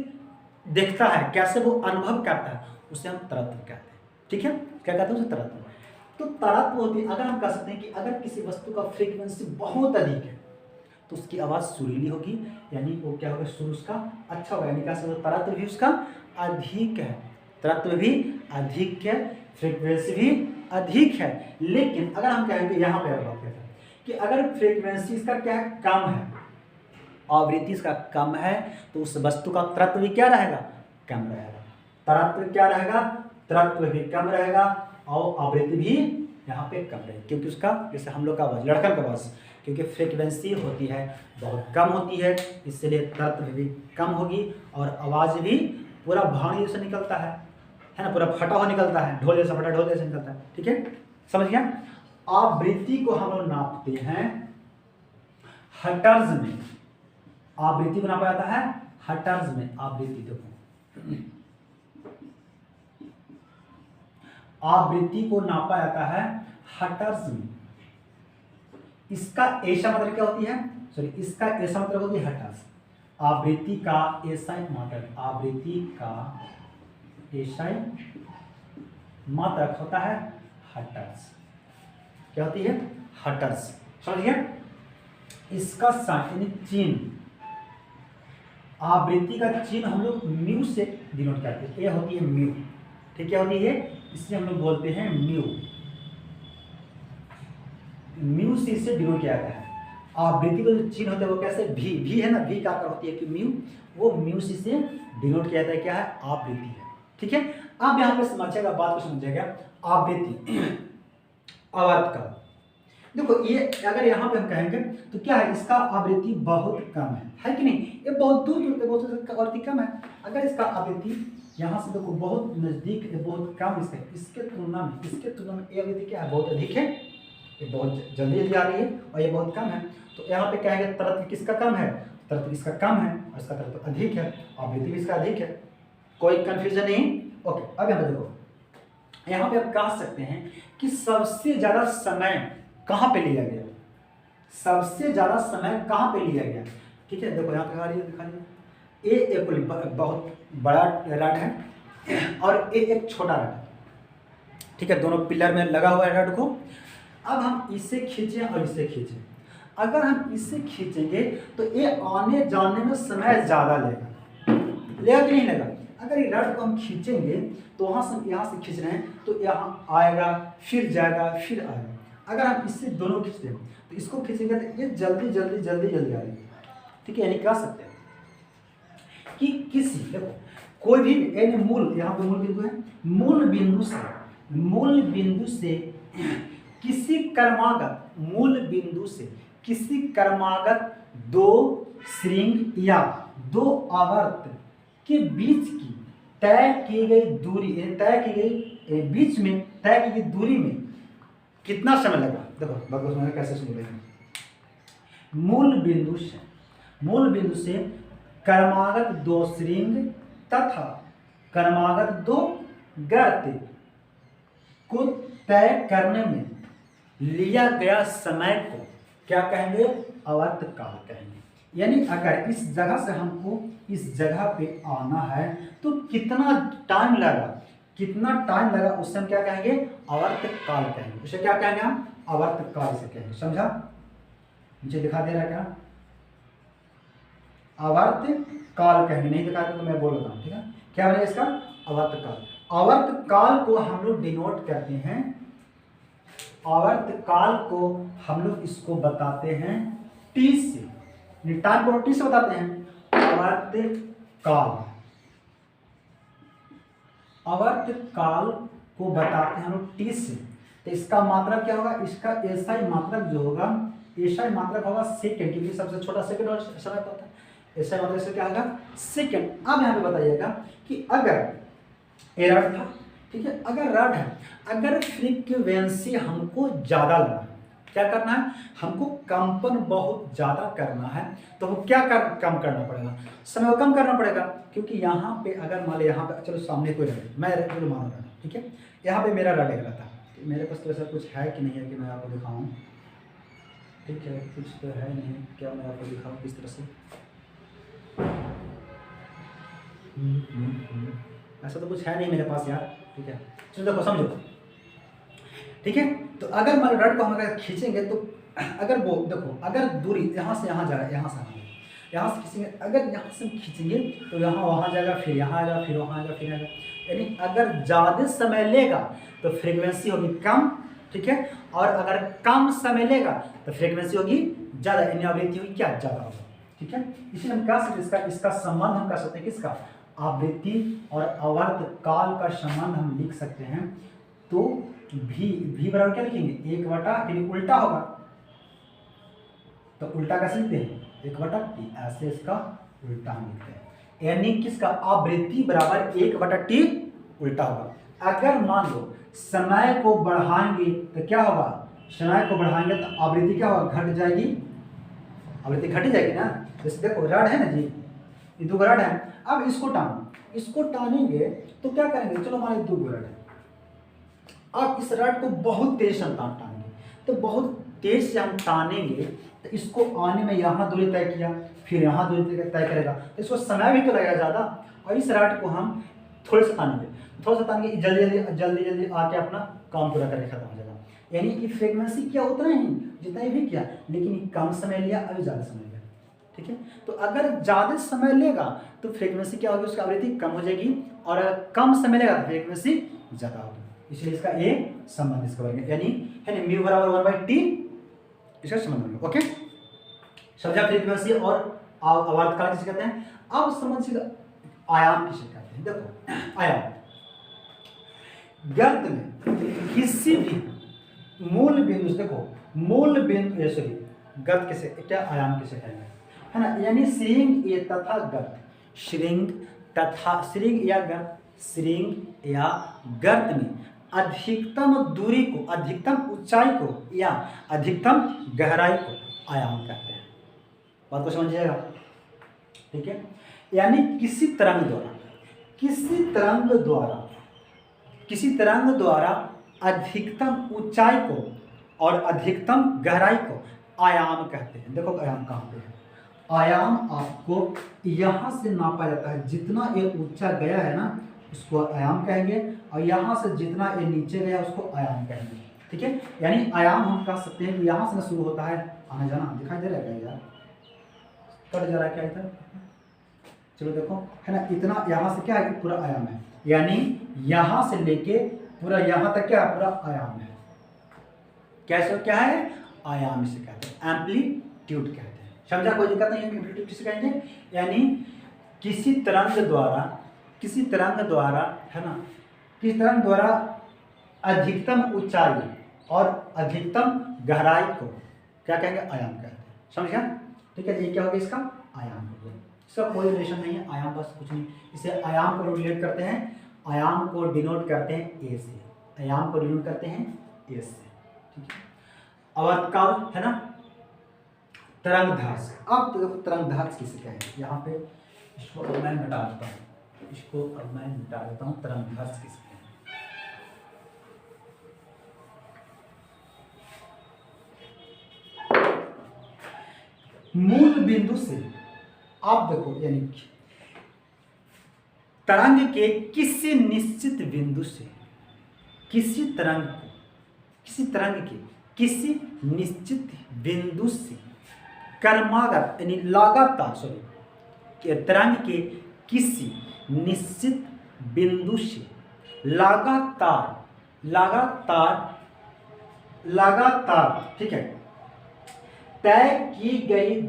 देखता है, कैसे वो अनुभव करता है, उसे हम तरत्व कहते हैं। ठीक है, क्या कहते हैं उसे? तरत्व। तो तरत्व होती है, अगर हम कह सकते हैं कि अगर किसी वस्तु का फ्रीक्वेंसी बहुत अधिक है तो उसकी आवाज़ सुरीली होगी, यानी वो क्या होगा, सुर उसका अच्छा होगा, यानी कैसे तरत्व भी उसका अधिक है, तरत्व भी अधिक है, फ्रीक्वेंसी भी अधिक है। लेकिन अगर हम कहेंगे, यहाँ पे बात करते हैं कि अगर फ्रीक्वेंसी इसका क्या है, कम है, आवृत्ति इसका कम है, तो उस वस्तु का तरत्व भी क्या रहेगा, कम रहेगा। तरत्व क्या रहेगा, तरत्व भी कम रहेगा और आवृत्ति भी यहाँ पे कम रहेगी, क्योंकि उसका जैसे हम लोग का आवाज़, लड़कन का आवाज़, क्योंकि फ्रीक्वेंसी होती है बहुत कम होती है, इसलिए तरत्व भी कम होगी और आवाज़ भी पूरा भाणी जैसे निकलता है ना, पूरा फटा हुआ निकलता है, ढोल जैसा फटा, ढोल जैसा निकलता है। ठीक है, समझ गया। आवृत्ति को हम लोग नापते हैं हर्ट्ज में, आवृत्ति को नापा जाता है हर्ट्ज में। आवृत्ति देखो, आवृत्ति को नापा जाता है हर्ट्ज में। इसका ऐसा मतलब क्या होती है, सॉरी, इसका ऐसा मतलब होती है हर्ट्ज। आवृत्ति का ऐसा मात्रक, आवृत्ति का ऐसा मात्रक होता है हर्ट्ज। क्या होती है, हर्ट्ज, समझिए। इसका यानी चिन्ह, आवृत्ति का चिन्ह हम लोग म्यू से डिनोट करते हैं, ये होती है म्यू। ठीक, क्या होती है, इसे हम लोग बोलते हैं म्यू, म्यू से इसे डिनोट किया जाता है। आवृत्ति का जो चिन्ह होता है वो कैसे, भी है ना, भी का आकार होती है कि म्यू, वो म्यू से डिनोट किया जाता है, क्या है, आवृत्ति है। ठीक है, अब यहाँ पे समझिएगा, बात को समझिएगा। आवृत्ति, आवर्त का देखो, ये अगर यहाँ पे हम कहेंगे तो क्या है, इसका आवृत्ति बहुत कम है कि नहीं, ये बहुत दूर दूर पे बहुत आवृत्ति कम है। अगर इसका आवृत्ति यहाँ से देखो बहुत नजदीक है, बहुत कम इसके तुलना में ये आवृत्ति क्या है, बहुत अधिक है, ये बहुत जल्दी जल्दी आ रही है और ये बहुत कम है। तो यहाँ पे कहेंगे तरत्व किसका कम है, तरत्व इसका कम है और इसका तरत्व अधिक है, आवृत्ति भी इसका अधिक है, कोई कंफ्यूजन नहीं। ओके, अब यहाँ पे देखो, यहाँ पे आप कह सकते हैं कि सबसे ज्यादा समय कहाँ पे लिया गया, सबसे ज्यादा समय कहाँ पे लिया गया। ठीक है, देखो यहाँ पे दिखा दिया, ये एक बहुत बड़ा रड है और ये एक छोटा रड है। ठीक है, दोनों पिलर में लगा हुआ है रड को। अब हम इसे खींचें और इसे खींचें, अगर हम इसे खींचेंगे तो ये आने जाने में समय ज़्यादा लेगा कि नहीं लेगा। अगर ये रड को हम खींचेंगे तो वहाँ से, यहाँ से खींच रहे हैं तो यहाँ आएगा, फिर जाएगा, फिर आएगा। अगर हम इससे दोनों खींचते हैं तो इसको खींचेंगे तो ये जल्दी जल्दी जल्दी जल्दी आ रही है। ठीक है, यानी कह सकते हैं कि किसी, देखो कोई भी यानी मूल, यहाँ पे मूल बिंदु है, मूल बिंदु से किसी क्रमागत, मूल बिंदु से किसी क्रमागत दो श्रृंग या दो आवर्त के बीच की तय की गई दूरी, तय की गई बीच में तय की गई दूरी में कितना समय लगा। देखो बात समझ कैसे सुन रहे हैं, मूल बिंदु से क्रमागत दो श्रृंग तथा क्रमागत दो गर्त को तय करने में लिया गया समय को क्या कहेंगे, आवर्त काल कहेंगे। यानी अगर इस जगह से हमको इस जगह पे आना है तो कितना टाइम लगा, उससे हम क्या कहेंगे, आवर्त काल कहेंगे। उसे क्या कहेंगे हम, आवर्त काल से कहेंगे। समझा, नीचे दिखा दे रहा है क्या, आवर्त काल कहेंगे, नहीं दिखा तो मैं बोल रहा हूँ। ठीक है, क्या बनेगा इसका, आवर्त काल। आवर्त काल को हम लोग डिनोट करते हैं, आवर्त काल को हम लोग इसको बताते हैं टी से, टाइम को टी से बताते हैं। आवर्त काल को बताते हैं हम लोग टी से। तो इसका मात्रक क्या होगा, इसका ऐसा ही मात्रक जो होगा, ऐसा ही मात्रक होगा सेकंड, क्योंकि सबसे छोटा सेकंड और समय होता है, ऐसा मात्रक से क्या होगा, सेकंड। अब यहाँ पे बताइएगा कि अगर ये रड था, ठीक है, अगर रड है, अगर फ्रीक्वेंसी हमको ज़्यादा लगा, क्या करना है, हमको कंपन बहुत ज़्यादा करना है, तो वो क्या कम करना पड़ेगा, समय को कम करना पड़ेगा। क्योंकि यहाँ पे अगर मान लो, यहाँ पे चलो सामने कोई रड, मैं चलो मानो रड, ठीक है, यहाँ पे मेरा रड गया था, मेरे पास तो ऐसा कुछ है कि नहीं है कि मैं आपको दिखाऊँ। ठीक है, कुछ तो है नहीं, क्या मैं आपको दिखाऊँ किस तरह से। ऐसा तो कुछ है नहीं मेरे पास यार, ठीक है। चलो देखो समझो, ठीक है। तो अगर मान लो रड को हम अगर खींचेंगे तो अगर वो देखो, अगर दूरी यहाँ से यहाँ जा रहा है, यहाँ से यहाँ से खींचेंगे, अगर यहाँ से हम खींचेंगे तो यहाँ वहाँ जाएगा, फिर यहाँ आएगा, फिर वहाँ आएगा, फिर आएगा। यानी अगर ज़्यादा समय लेगा तो फ्रीक्वेंसी होगी कम, ठीक है। और अगर कम समय लेगा तो फ्रीक्वेंसी होगी ज़्यादा, यानी आवृत्ति होगी क्या, ज़्यादा होगा, ठीक है। इसलिए हम कह सकते हैं इसका संबंध हम कह सकते हैं किसका, आवृत्ति और आवर्त काल का संबंध हम लिख सकते हैं। तो भी बराबर क्या लिखेंगे, 1/, यानी उल्टा होगा, तो उल्टा कैसे लिखते हैं, 1/T, ऐसे इसका उल्टा हम लिखते हैं। यानी किसका, आवृत्ति बराबर 1/T उल्टा होगा। अगर मान लो समय को बढ़ाएंगे तो क्या होगा, समय को बढ़ाएंगे तो आवृत्ति क्या होगा, घट जाएगी, आवृत्ति घट जाएगी ना। जैसे देखो रड है ना जी, ये 2 रड है, अब इसको टानो, इसको टानेंगे तो क्या करेंगे, चलो हमारे 2 रड है, अब इस रड को बहुत तेज से हम टानेंगे, तो बहुत तेज से हम टानेंगे तो इसको आने में यहाँ दूरी तय किया, फिर यहाँ दूरी तय करेगा, तो इसको समय भी तो लगेगा ज़्यादा। और इस रड को हम थोड़े से तानेंगे, थोड़ा सा तानेंगे, जल्दी आके अपना काम पूरा करके खत्म हो जाएगा। यानी कि फ्रीक्वेंसी क्या उतना ही जितना ही भी किया, लेकिन कम समय लिया, अभी ज़्यादा समय लिया, ठीक है। तो अगर ज़्यादा समय लेगा तो फ्रीक्वेंसी क्या होगी, उसकी आवृत्ति कम हो जाएगी, और अगर कम समय लेगा तो फ्रीक्वेंसी ज़्यादा होगी। इसलिए इसका ये संबंध इसका बनेगा, यानी है म्यू बराबर 1/T इसका संबंध बनेगा। ओके, समझा फ्रीक्वेंसी और आवर्त काल किसे कहते हैं। अब समझ आयाम किसे कहते हैं। देखो आयाम, गर्त में किसी भी मूल बिंदु, देखो मूल बिंदु, सॉरी गर्त किसे क्या, आयाम किसे कहेंगे, है ना। यानी श्रृंग या तथा गर्त, श्रृंग तथा श्रृंग या गर्त, श्रृंग या गर्त में अधिकतम दूरी को, अधिकतम ऊंचाई को या अधिकतम गहराई को आयाम कहते हैं। बात को समझिएगा, ठीक है। यानी किसी तरंग द्वारा अधिकतम ऊंचाई को और अधिकतम गहराई को आयाम कहते हैं। देखो आयाम कहाँ पे है, आयाम आपको यहाँ से नापा जाता है, जितना ये ऊंचा गया है ना उसको आयाम कहेंगे, और यहाँ से जितना ये नीचे गया उसको आयाम कहेंगे, ठीक है। यानी आयाम हम कह सकते हैं कि यहाँ से शुरू होता है आना जाना, दिखाई दे रहा है क्या यार, कट जा रहा है क्या इधर, चलो देखो है ना, इतना यहाँ से क्या है, पूरा आयाम है। यानी यहाँ से लेके पूरा यहाँ तक क्या है, पूरा आयाम है। कैसे क्या है, आयाम इसे कहते हैं, एम्पलीट्यूड कहते हैं। समझा, कोई दिक्कत नहीं है, एम्पलीट्यूड किसे कहेंगे। यानी किसी तरंग द्वारा है ना, किसी तरंग द्वारा अधिकतम ऊंचाई और अधिकतम गहराई को क्या कहेंगे, आयाम कहते हैं। समझ गया, ठीक है। ये क्या होगा, इसका आयाम हो गया। इसका कोई रिलेशन नहीं है, आयाम बस कुछ नहीं, इसे आयाम को रिलेट करते हैं, आयाम को डिनोट करते हैं ए से, आयाम को डिनोट करते हैं ए से, ठीक है। आवर्तकाल है ना, तरंगध्वज। अब तो देखो तरंगध्वज किसे कहेंगे, यहाँ पे इसको अब मैं मिटा देता हूँ, तरंगध्वज किसे कहेंगे। मूल बिंदु से आप देखो, यानी तरंग के किसी निश्चित बिंदु से किसी तरंग के किसी निश्चित बिंदु से क्रमागत यानी लगातार, तरंग के किसी निश्चित बिंदु से लगातार ठीक है, तय की गई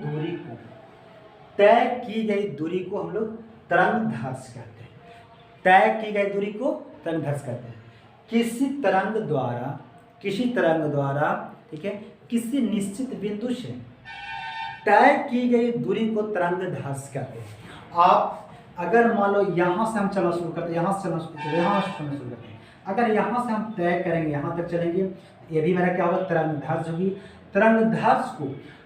दूरी को हम लोग तरंगध्वज कहते हैं। तय की गई दूरी को तरंगध्वज कहते हैं। किसी तरंग द्वारा ठीक है, किसी निश्चित बिंदु से तय की गई दूरी को तरंगध्वज कहते हैं। आप अगर मान लो यहाँ से हम चलना शुरू करते हैं, यहाँ से चलना शुरू करते हैं, अगर यहाँ से हम तय करेंगे यहाँ तक चलेंगे, ये भी मेरा क्या होगा, तरंगध्वज होगी। तरंगध्वज को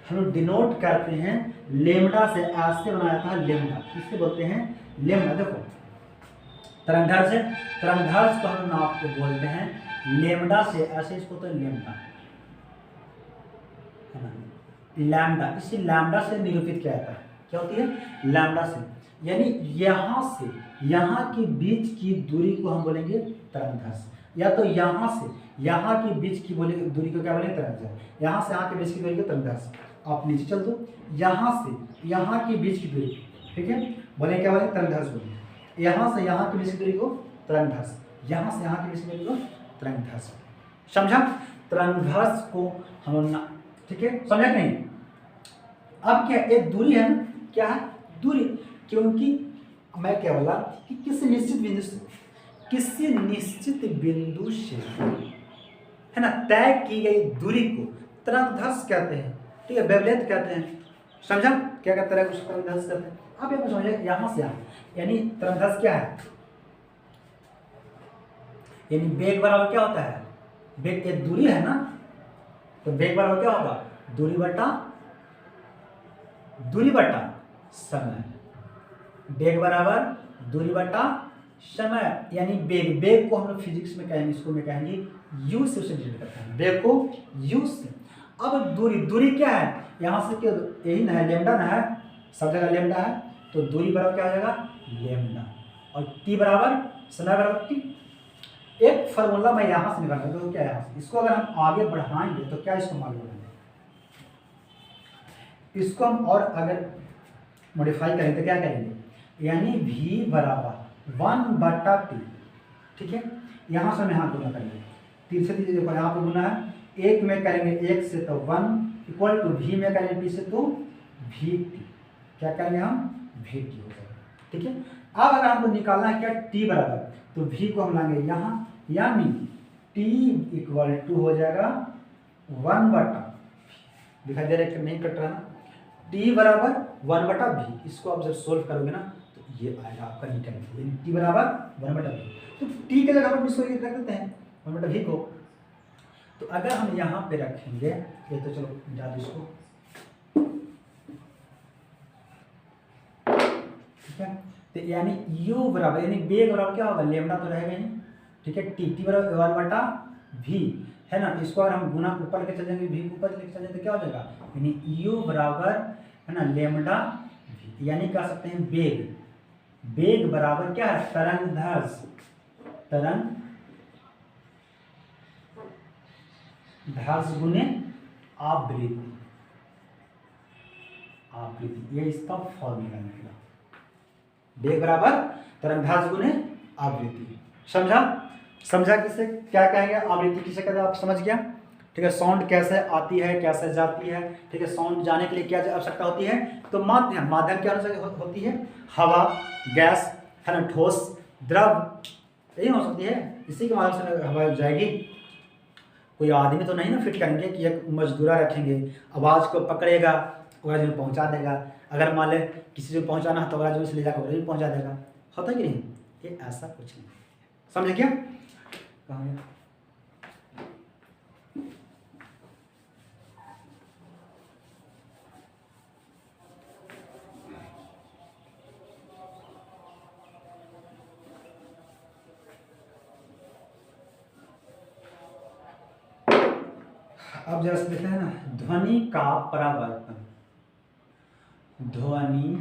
हम लोग डिनोट करते हैं लेमडा से, ऐसे बनाया था लेमडा, इससे बोलते हैं लेमडा। देखो तरंगध्वज को हम नाप के बोलते हैं लेमडा से, ऐसे इसको तो लेमडा है ना, लैम्डा, इसी लैम्डा से निरूपित किया जाता है। क्या होती है, लैम्डा से। यानी यहाँ से यहाँ के बीच की दूरी को हम बोलेंगे तरंगधर्ष, या तो यहाँ से यहाँ के बीच की दूरी को क्या बोलेंगे तरंगधर्ष, यहाँ से यहाँ के बीच की दूरी को तरंगधर्ष। आप नीचे चल दो, यहाँ से यहाँ के बीच की दूरी, ठीक है, बोले क्या बोले तरंगधर्ष बोले। यहाँ से यहाँ के बीच की दूरी को तरंगधर्ष, यहाँ से यहाँ के बीच की दूरी को तरंगधर्ष। समझा? तरंगधर्ष को हम, ठीक है, समझा नहीं? अब क्या एक दूरी है ना, क्या है दूरी, क्योंकि मैं क्या बोला कि किसी निश्चित बिंदु से है ना तय की गई दूरी को तरंगधर्ष कहते हैं, ठीक है, वेवलेंथ कहते हैं। समझा क्या कहते हैं, उसको तरंगधर्ष कहते हैं। अब ये समझिए यहाँ से यहाँ, यानी तरंगधर्ष क्या है, यानी वेग बराबर क्या होता है, वेग एक दूरी है ना, तो वेग बराबर क्या होगा, दूरी बटा समय। वेग बराबर दूरी बटा समय, यानी वेग को हम लोग फिजिक्स में कहेंगे, इसको में कहेंगे u से उसे डिनोट करते हैं, वेग को u से। अब दूरी क्या है, यहाँ से क्या यही ना है, लेमडा ना है, सब जगह लेमडा है, तो दूरी बराबर क्या हो जाएगा लेमडा, और t बराबर समय बराबर t। एक फार्मूला मैं यहाँ से निकालता हूँ, तो क्या है, इसको अगर हम आगे बढ़ाएंगे तो क्या इसको मालूम है, इसको हम और अगर मॉडिफाई करें तो क्या करेंगे, यानी v बराबर 1/t, ठीक है, यहाँ से हम यहाँ गुना करेंगे, तीन से तीन देखो यहाँ पे गुना है, एक में करेंगे एक से तो 1 इक्वल टू v में करेंगे t से तो vt, क्या करेंगे हम vt हो जाएगा, ठीक है। अब अगर हमको निकालना है क्या t बराबर, तो v को हम लाएंगे यहाँ, यानी t इक्वल टू हो जाएगा 1/, दिखाई दे रहा है कि नहीं कट रहा ना, t बराबर 1/v, इसको आप जब सोल्व करोगे ना तो ये आएगा आपका निकल, t बराबर 1/v, तो t के जगह पर इसको ये रख देते हैं 1/v को। तो अगर हम यहाँ पे रखेंगे ये, तो चलो मिटा दो इसको, ठीक है, तो यानी u बराबर, यानी वेग बराबर क्या होगा, लेमडा तो रहेगा ही, ठीक है, t बराबर 1/v है ना, इसको अगर हम गुना ऊपर लेके चल जाएंगे, v ऊपर लेके चल जाएंगे तो क्या हो जाएगा, यानी u बराबर है ना लेमडा v, यानी कह सकते हैं वेग बराबर क्या है तरंगधर्ष गुने आवृत्ति, ये इसका फॉर्मूला निकला, वेग बराबर तरंगधर्ष गुने आवृत्ति। समझा किसे क्या कहेंगे, आवृत्ति किसे कहते हैं, आप समझ गया, ठीक है। साउंड कैसे आती है कैसे जाती है, ठीक है, साउंड जाने के लिए क्या आवश्यकता होती है, तो माध्यम क्या होती है, हवा, गैस है ना, ठोस, द्रव, यही हो सकती है, इसी के माध्यम से हवा जाएगी। कोई आदमी तो नहीं ना फिट करेंगे कि एक मजदूरा रखेंगे, आवाज़ को पकड़ेगा, आवाज़ में पहुँचा देगा, अगर मान ले किसी को पहुँचाना है तो आवाज़ से ले जाकर वही पहुँचा देगा, होता है कि नहीं, ये ऐसा कुछ नहीं, समझे क्या, कहाँ गया? अब जैसे देखते हैं ना, ध्वनि का परावर्तन, ध्वनि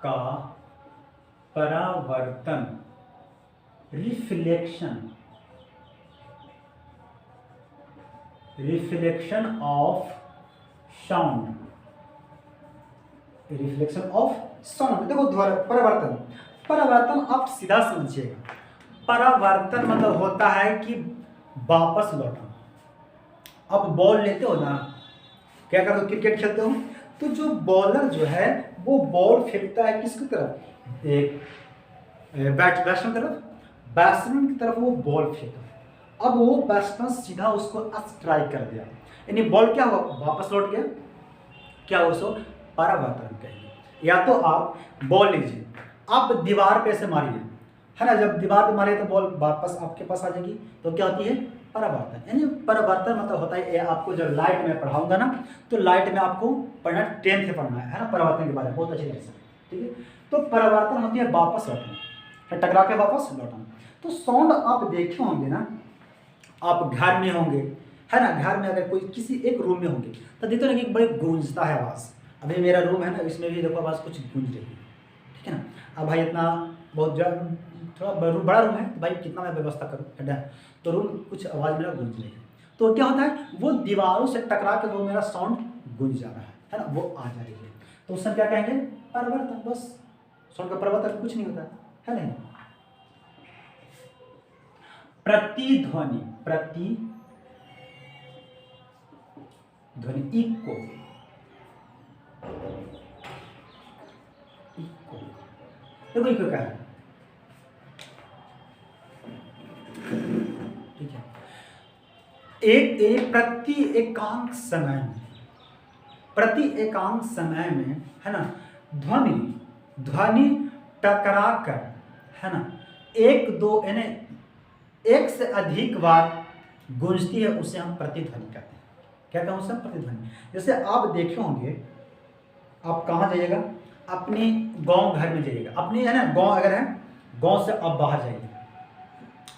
का परावर्तन, रिफ्लेक्शन ऑफ साउंड, देखो परावर्तन आप सीधा समझिएगा, परावर्तन मतलब होता है कि वापस लौटना। आप बॉल लेते हो ना, क्या करते हो, क्रिकेट खेलते हो, तो जो बॉलर जो है वो बॉल फेंकता है किसकी तरफ, एक बैट्समैन की तरफ वो बॉल फेंका, अब वो बैट्समैन सीधा उसको स्ट्राइक कर दिया, यानी बॉल क्या हुआ, वापस लौट गया, क्या उसको परावर्तन कहेंगे। या तो आप बॉल लीजिए, आप दीवार पे से मारिए, है ना, जब दीवार पे मारे तो बॉल वापस आपके पास आ जाएगी, तो क्या होती है परावर्तन। यानी परावर्तन मतलब होता है, आपको जब लाइट में पढ़ाऊंगा ना, तो लाइट में आपको पढ़ना 10th में पढ़ना है ना, परावर्तन के बारे में बहुत अच्छी तरह से, ठीक है। तो परावर्तन होती है वापस लौटना, टकरा के वापस लौटना। तो साउंड आप देखे होंगे ना, आप घर में होंगे, है ना, घर में अगर कोई किसी एक रूम में होंगे तो देखते हो ना कि बड़े गूंजता है आवाज़, अभी मेरा रूम है ना, इसमें भी देखो आवाज़ कुछ गूंज रही है, ठीक है ना। अब भाई इतना बहुत थोड़ा बड़ा रूम है, तो भाई कितना मैं व्यवस्था करूँ, है ना। तो रूम कुछ आवाज़ मेरा गूंज रही है, तो क्या होता है, वो दीवारों से टकरा के वो मेरा साउंड गूंज जा रहा है ना, वो आ जा रही है। तो उससे क्या कहेंगे, परिवर्तन। बस साउंड का परिवर्तन कुछ नहीं होता है नहीं। प्रतिध्वनि, प्रतिध्वनि, इको, देखो इको क्या है, ठीक है। एक प्रति एकांक समय में, है ना, ध्वनि टकरा कर, है ना, एक दो यानी एक से अधिक बार गूंजती है, उसे हम प्रतिध्वनि कहते हैं। क्या कहते हैं उसे, प्रतिध्वनि। जैसे आप देखे होंगे, आप कहाँ जाइएगा, अपने गांव घर में जाइएगा, अपने, है ना, गांव अगर है, गांव से आप बाहर जाइएगा,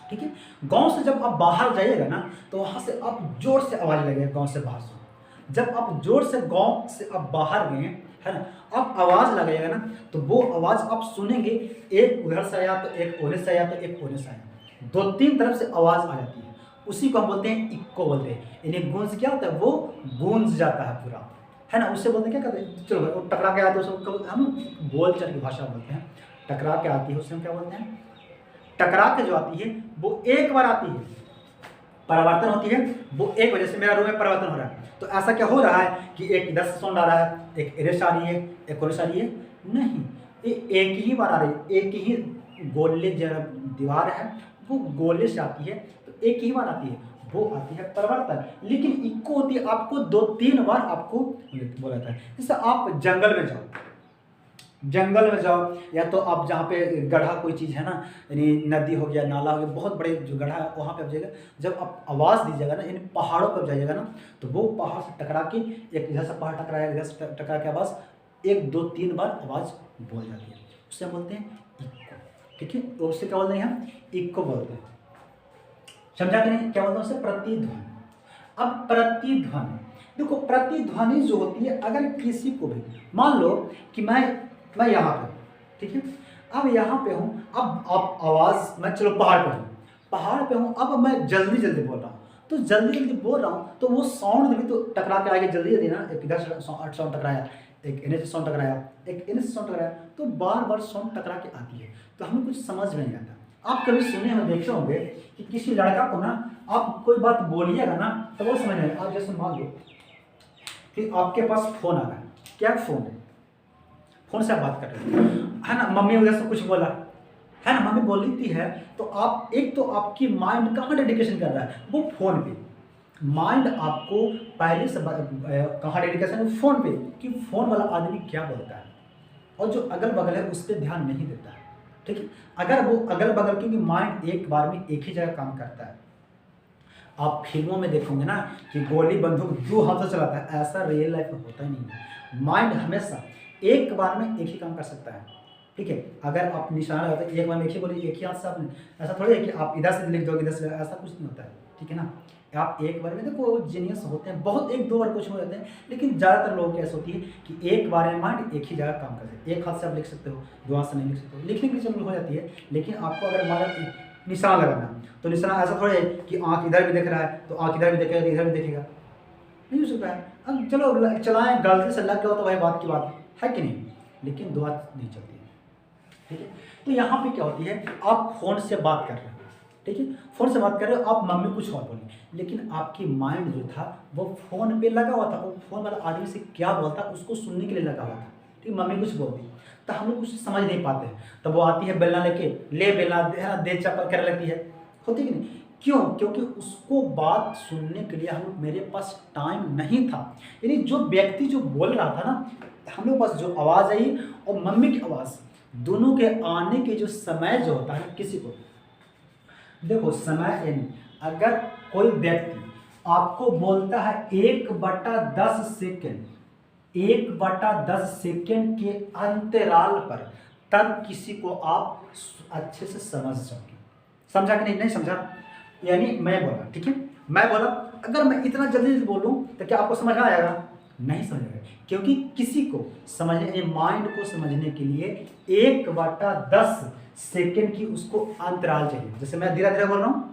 ठीक है। गांव से जब आप बाहर जाइएगा ना, तो वहां से आप जोर से आवाज लगेगा, गांव से बाहर से। जब आप जोर से गांव से आप बाहर गए, है ना, आप आवाज लगाइएगा ना, तो वो आवाज आप सुनेंगे, एक उधर से आया तो एक ओने से आया तो एक ओने से आया, 2-3 तरफ से आवाज आ जाती है। उसी को हम बोलते हैं इक्को बोलते हैं। इन्हें गूंज क्या होता है, वो गूंज जाता है पूरा, है ना। उससे बोलते हैं क्या कहते हैं, चलो वो टकरा के आते हैं, उसको हम बोलचाल की भाषा बोलते हैं। टकरा के आती है, उससे हम क्या बोलते हैं, टकरा के जो आती है वो एक बार आती है, परिवर्तन होती है वो एक वजह से। मेरा रूम में परिवर्तन हो रहा है, तो ऐसा क्या हो रहा है कि एक इधर से साउंड आ रहा है, एक इधर से आ रही है, एक उधर से आ रही है, नहीं, ये एक ही बार आ रही है। एक ही गोले जो दीवार है वो गोले से आती है, तो एक ही बार आती है, वो आती है परिवर्तन। लेकिन इक्को होती है, आपको 2-3 बार आपको बोला जाता है। जैसे आप जंगल में जाओ, या तो आप जहाँ पे गड्ढा कोई चीज़ है ना, यानी नदी हो गया, नाला हो गया, बहुत बड़े जो गड्ढा है वहाँ पे आप जाइएगा, जब आप आवाज़ दीजिएगा ना, यानी पहाड़ों पर जाइएगा ना, तो वो पहाड़ से टकरा के, एक इधर से पहाड़ टकराया, इधर से टकरा के आवाज़ 1-2-3 बार आवाज़ बोल जाती है, उससे हम बोलते हैं इक्को, ठीक है। तो उससे क्या बोलते हैं हम, इक्को बोलते हैं। समझा कि नहीं, क्या बोलते हैं उससे, प्रतिध्वनि। अब प्रतिध्वनि, देखो प्रतिध्वनि जो होती है, अगर किसी को भी, मान लो कि मैं यहाँ पे, ठीक है, अब यहाँ पे हूँ, अब आप आवाज़, मैं चलो पहाड़ पे हूँ, अब मैं जल्दी जल्दी बोल रहा हूँ, तो जल्दी जल्दी बोल रहा हूँ, तो वो साउंड भी तो टकरा के आगे जल्दी जल्दी ना, एक इधर से साउंड टकराया, एक इन्हें से साउंड टकराया, एक इन्हें से साउंड टकराया, तो बार बार साउंड टकरा के आती है, तो हमें कुछ समझ में नहीं आता। आप कभी सुने हो, देखे होंगे कि किसी लड़का को ना आप कोई बात बोलिएगा ना, तो वो समझ में, आप जैसे मान लो कि आपके पास फ़ोन आ रहा है, क्या फ़ोन है, फ़ोन से आप बात कर रहे हैं ना, मम्मी वगैरह से कुछ बोला, है ना, मम्मी बोल रही है, तो आप एक तो आपकी माइंड कहाँ डेडिकेशन कर रहा है, वो फ़ोन पे। माइंड आपको पहले से कहाँ डेडिकेशन है, फ़ोन पे, कि फ़ोन वाला आदमी क्या बोलता है, और जो अगल बगल है उस पर ध्यान नहीं देता है, ठीक है। अगर वो अगल बगल, क्योंकि माइंड एक बार में एक ही जगह काम करता है। आप फिल्मों में देखोगे ना कि गोली बंदूक 2 हाथों से चलाता है, ऐसा रियल लाइफ में होता ही नहीं है। माइंड हमेशा एक बार में एक ही काम कर सकता है, ठीक है। अगर आप निशाना लगाते हैं, एक बार में एक ही गोली एक ही हाथ से, आपने ऐसा थोड़ी है कि आप इधर से लिख दोगे, इधर से, ऐसा कुछ नहीं होता है, ठीक है ना। आप एक बार में, देखो जीनियस होते हैं बहुत, 1-2 बार कुछ हो जाते हैं, लेकिन ज़्यादातर लोगों की ऐसा होती है कि एक बार में माइंड एक ही जगह काम करते हैं। एक हाथ से आप लिख सकते हो, 2 हाथ से नहीं लिख सकते हो, लिखने की जरूरत हो जाती है, लेकिन आपको अगर माइंड निशाना लगाना, तो निशाना ऐसा थोड़ा है कि आँख इधर भी देख रहा है तो आँख इधर भी देखेगा, इधर भी देखेगा, नहीं हो सकता है। अब चलो चलाएं, गलती से लग गया हो तो भाई बात की बात है कि नहीं, लेकिन 2 हाथ नहीं चलती है, ठीक है। तो यहाँ पे क्या होती है, आप फ़ोन से बात कर रहे हो, ठीक है, फ़ोन से बात कर रहे हो, आप मम्मी कुछ और बोली, लेकिन आपकी माइंड जो था वो फ़ोन पे लगा हुआ था, वो फ़ोन वाला आदमी से क्या बोलता उसको सुनने के लिए लगा हुआ था, ठीक। मम्मी कुछ बोलती, तो हम लोग कुछ समझ नहीं पाते हैं, तब वो आती है बेलना लेके, ले बेलना दे चप्पल कर लेती है, होती कि नहीं, क्यों, क्योंकि उसको बात सुनने के लिए हम मेरे पास टाइम नहीं था। यानी जो व्यक्ति जो बोल रहा था ना, हम लोग पास जो आवाज़ आई और मम्मी की आवाज़, दोनों के आने के जो समय जो होता है, किसी को देखो समय, यानी अगर कोई व्यक्ति आपको बोलता है 1/10 सेकेंड, 1/10 सेकेंड के अंतराल पर, तब किसी को आप अच्छे से समझ जाओगे। समझा कि नहीं, नहीं समझा, यानी मैं बोला, ठीक है, मैं बोला, अगर मैं इतना जल्दी जल्दी बोलूँ तो क्या आपको समझ में आएगा, नहीं समझेगा, क्योंकि किसी को समझने, माइंड को समझने के लिए 1/10 सेकेंड की उसको अंतराल चाहिए। जैसे मैं धीरे धीरे बोल रहा हूँ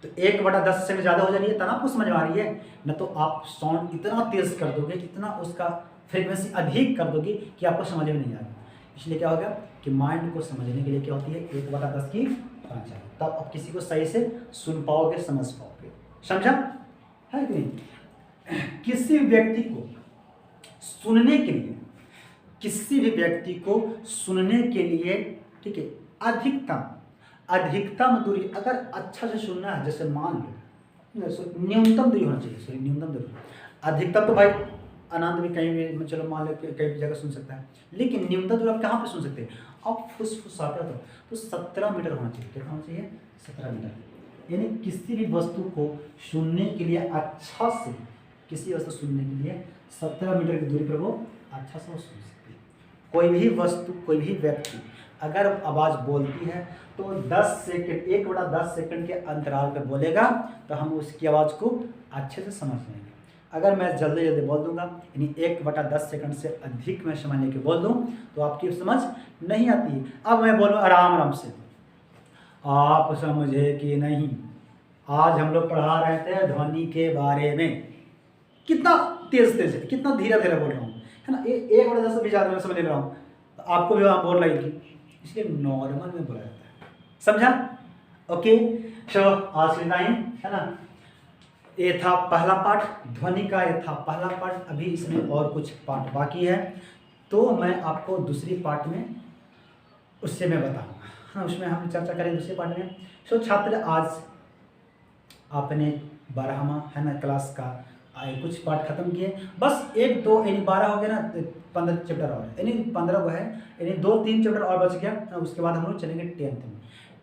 तो 1/10 सेकेंड ज़्यादा हो जा रही है, तब आपको समझ में आ रही है न, तो आप साउंड इतना तेज कर दोगे, इतना उसका फ्रीक्वेंसी अधिक कर दोगे कि आपको समझ में नहीं आ रहा। इसलिए क्या होगा कि माइंड को समझने के लिए क्या होती है, 1/10 की होना चाहिए, तब आप किसी को सही से सुन पाओगे, समझ पाओगे। समझा है कि नहीं? किसी व्यक्ति को सुनने के लिए, किसी भी व्यक्ति को सुनने के लिए, ठीक है, अधिकतम दूरी अगर अच्छा से सुनना है, जैसे मान लो न्यूनतम दूरी होना चाहिए, सॉरी न्यूनतम दूरी। अधिकतम तो भाई आनंद भी कहीं भी, चलो मान लो कहीं भी जगह सुन सकता है, लेकिन न्यूनतम दूरी आप कहाँ पे सुन सकते हैं, आप फुसफुसाते हो तो 17 मीटर होना चाहिए। कितना होना चाहिए? 17 मीटर। यानी किसी भी वस्तु को सुनने के लिए अच्छा से, किसी वस्तु सुनने के लिए 17 मीटर की दूरी पर वो अच्छा से वो सुन सकते हैं। कोई भी वस्तु, कोई भी व्यक्ति अगर आवाज़ बोलती है तो 10 सेकंड, 1/10 सेकंड के अंतराल पर बोलेगा, तो हम उसकी आवाज़ को अच्छे से समझ लेंगे। अगर मैं जल्दी जल्दी बोल दूंगा, यानी 1/10 सेकंड से अधिक मैं समझ लेके बोल दूं, तो आपकी समझ नहीं आती है। अब मैं बोलूँ आराम आराम से, आप समझे कि नहीं, आज हम लोग पढ़ा रहे थे ध्वनि के बारे में। कितना तेज तेज है, कितना धीरे धीरे बोल रहा हूँ, है ना, 1/10 से भी ज़्यादा मैं समझ ले रहा हूँ, तो आपको भी वहाँ बोल लगेगी, इसलिए नॉर्मल में बोला जाता है। समझा? ओके, चलो आज के टाइम, है ना, ये था पहला पार्ट ध्वनि का, ये था पहला पार्ट। अभी इसमें और कुछ पार्ट बाकी है, तो मैं आपको दूसरी पार्ट में उससे मैं बताऊंगा, हाँ, उसमें हम चर्चा करें दूसरे पार्ट में। सो छात्र, आज आपने 12वां, है ना, क्लास का कुछ पार्ट खत्म किए, बस 1 2 यानी 12 हो गया ना, 15 चैप्टर और, यानी 15 वो है, यानी 2-3 चैप्टर और बच गया। उसके बाद हम लोग चलेंगे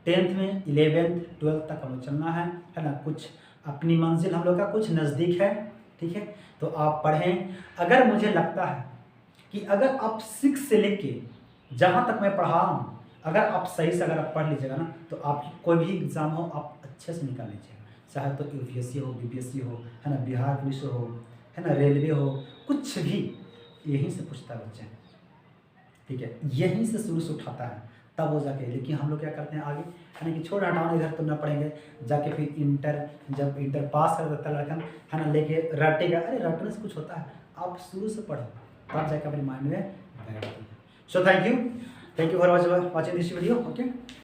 10th में 11th 12th तक हम लोग चलना है ना। कुछ अपनी मंजिल हम लोग का कुछ नज़दीक है, ठीक है, तो आप पढ़ें। अगर मुझे लगता है कि अगर आप 6 से लेके जहाँ तक मैं पढ़ा हूँ, अगर आप सही से अगर आप पढ़ लीजिएगा ना, तो आप कोई भी एग्ज़ाम हो आप अच्छे से निकाल लीजिएगा, चाहे तो यूपीएससी हो, बीपीएससी हो, है ना, बिहार पुलिस हो, है ना, रेलवे हो, कुछ भी यहीं से पूछता है बच्चे, ठीक है, यहीं से शुरू से उठाता है, तब हो जाके। लेकिन हम लोग क्या करते हैं आगे, है ना, कि छोड़ हटाओ इधर तो ना पढ़ेंगे, जाके फिर इंटर, जब इंटर पास कर देता लड़का, है ना, लेके रटेगा। अरे रटने से कुछ होता है, आप शुरू से पढ़ो, तब जाके अपने माइंड में बैठती है। So thank you for watching this video. Okay.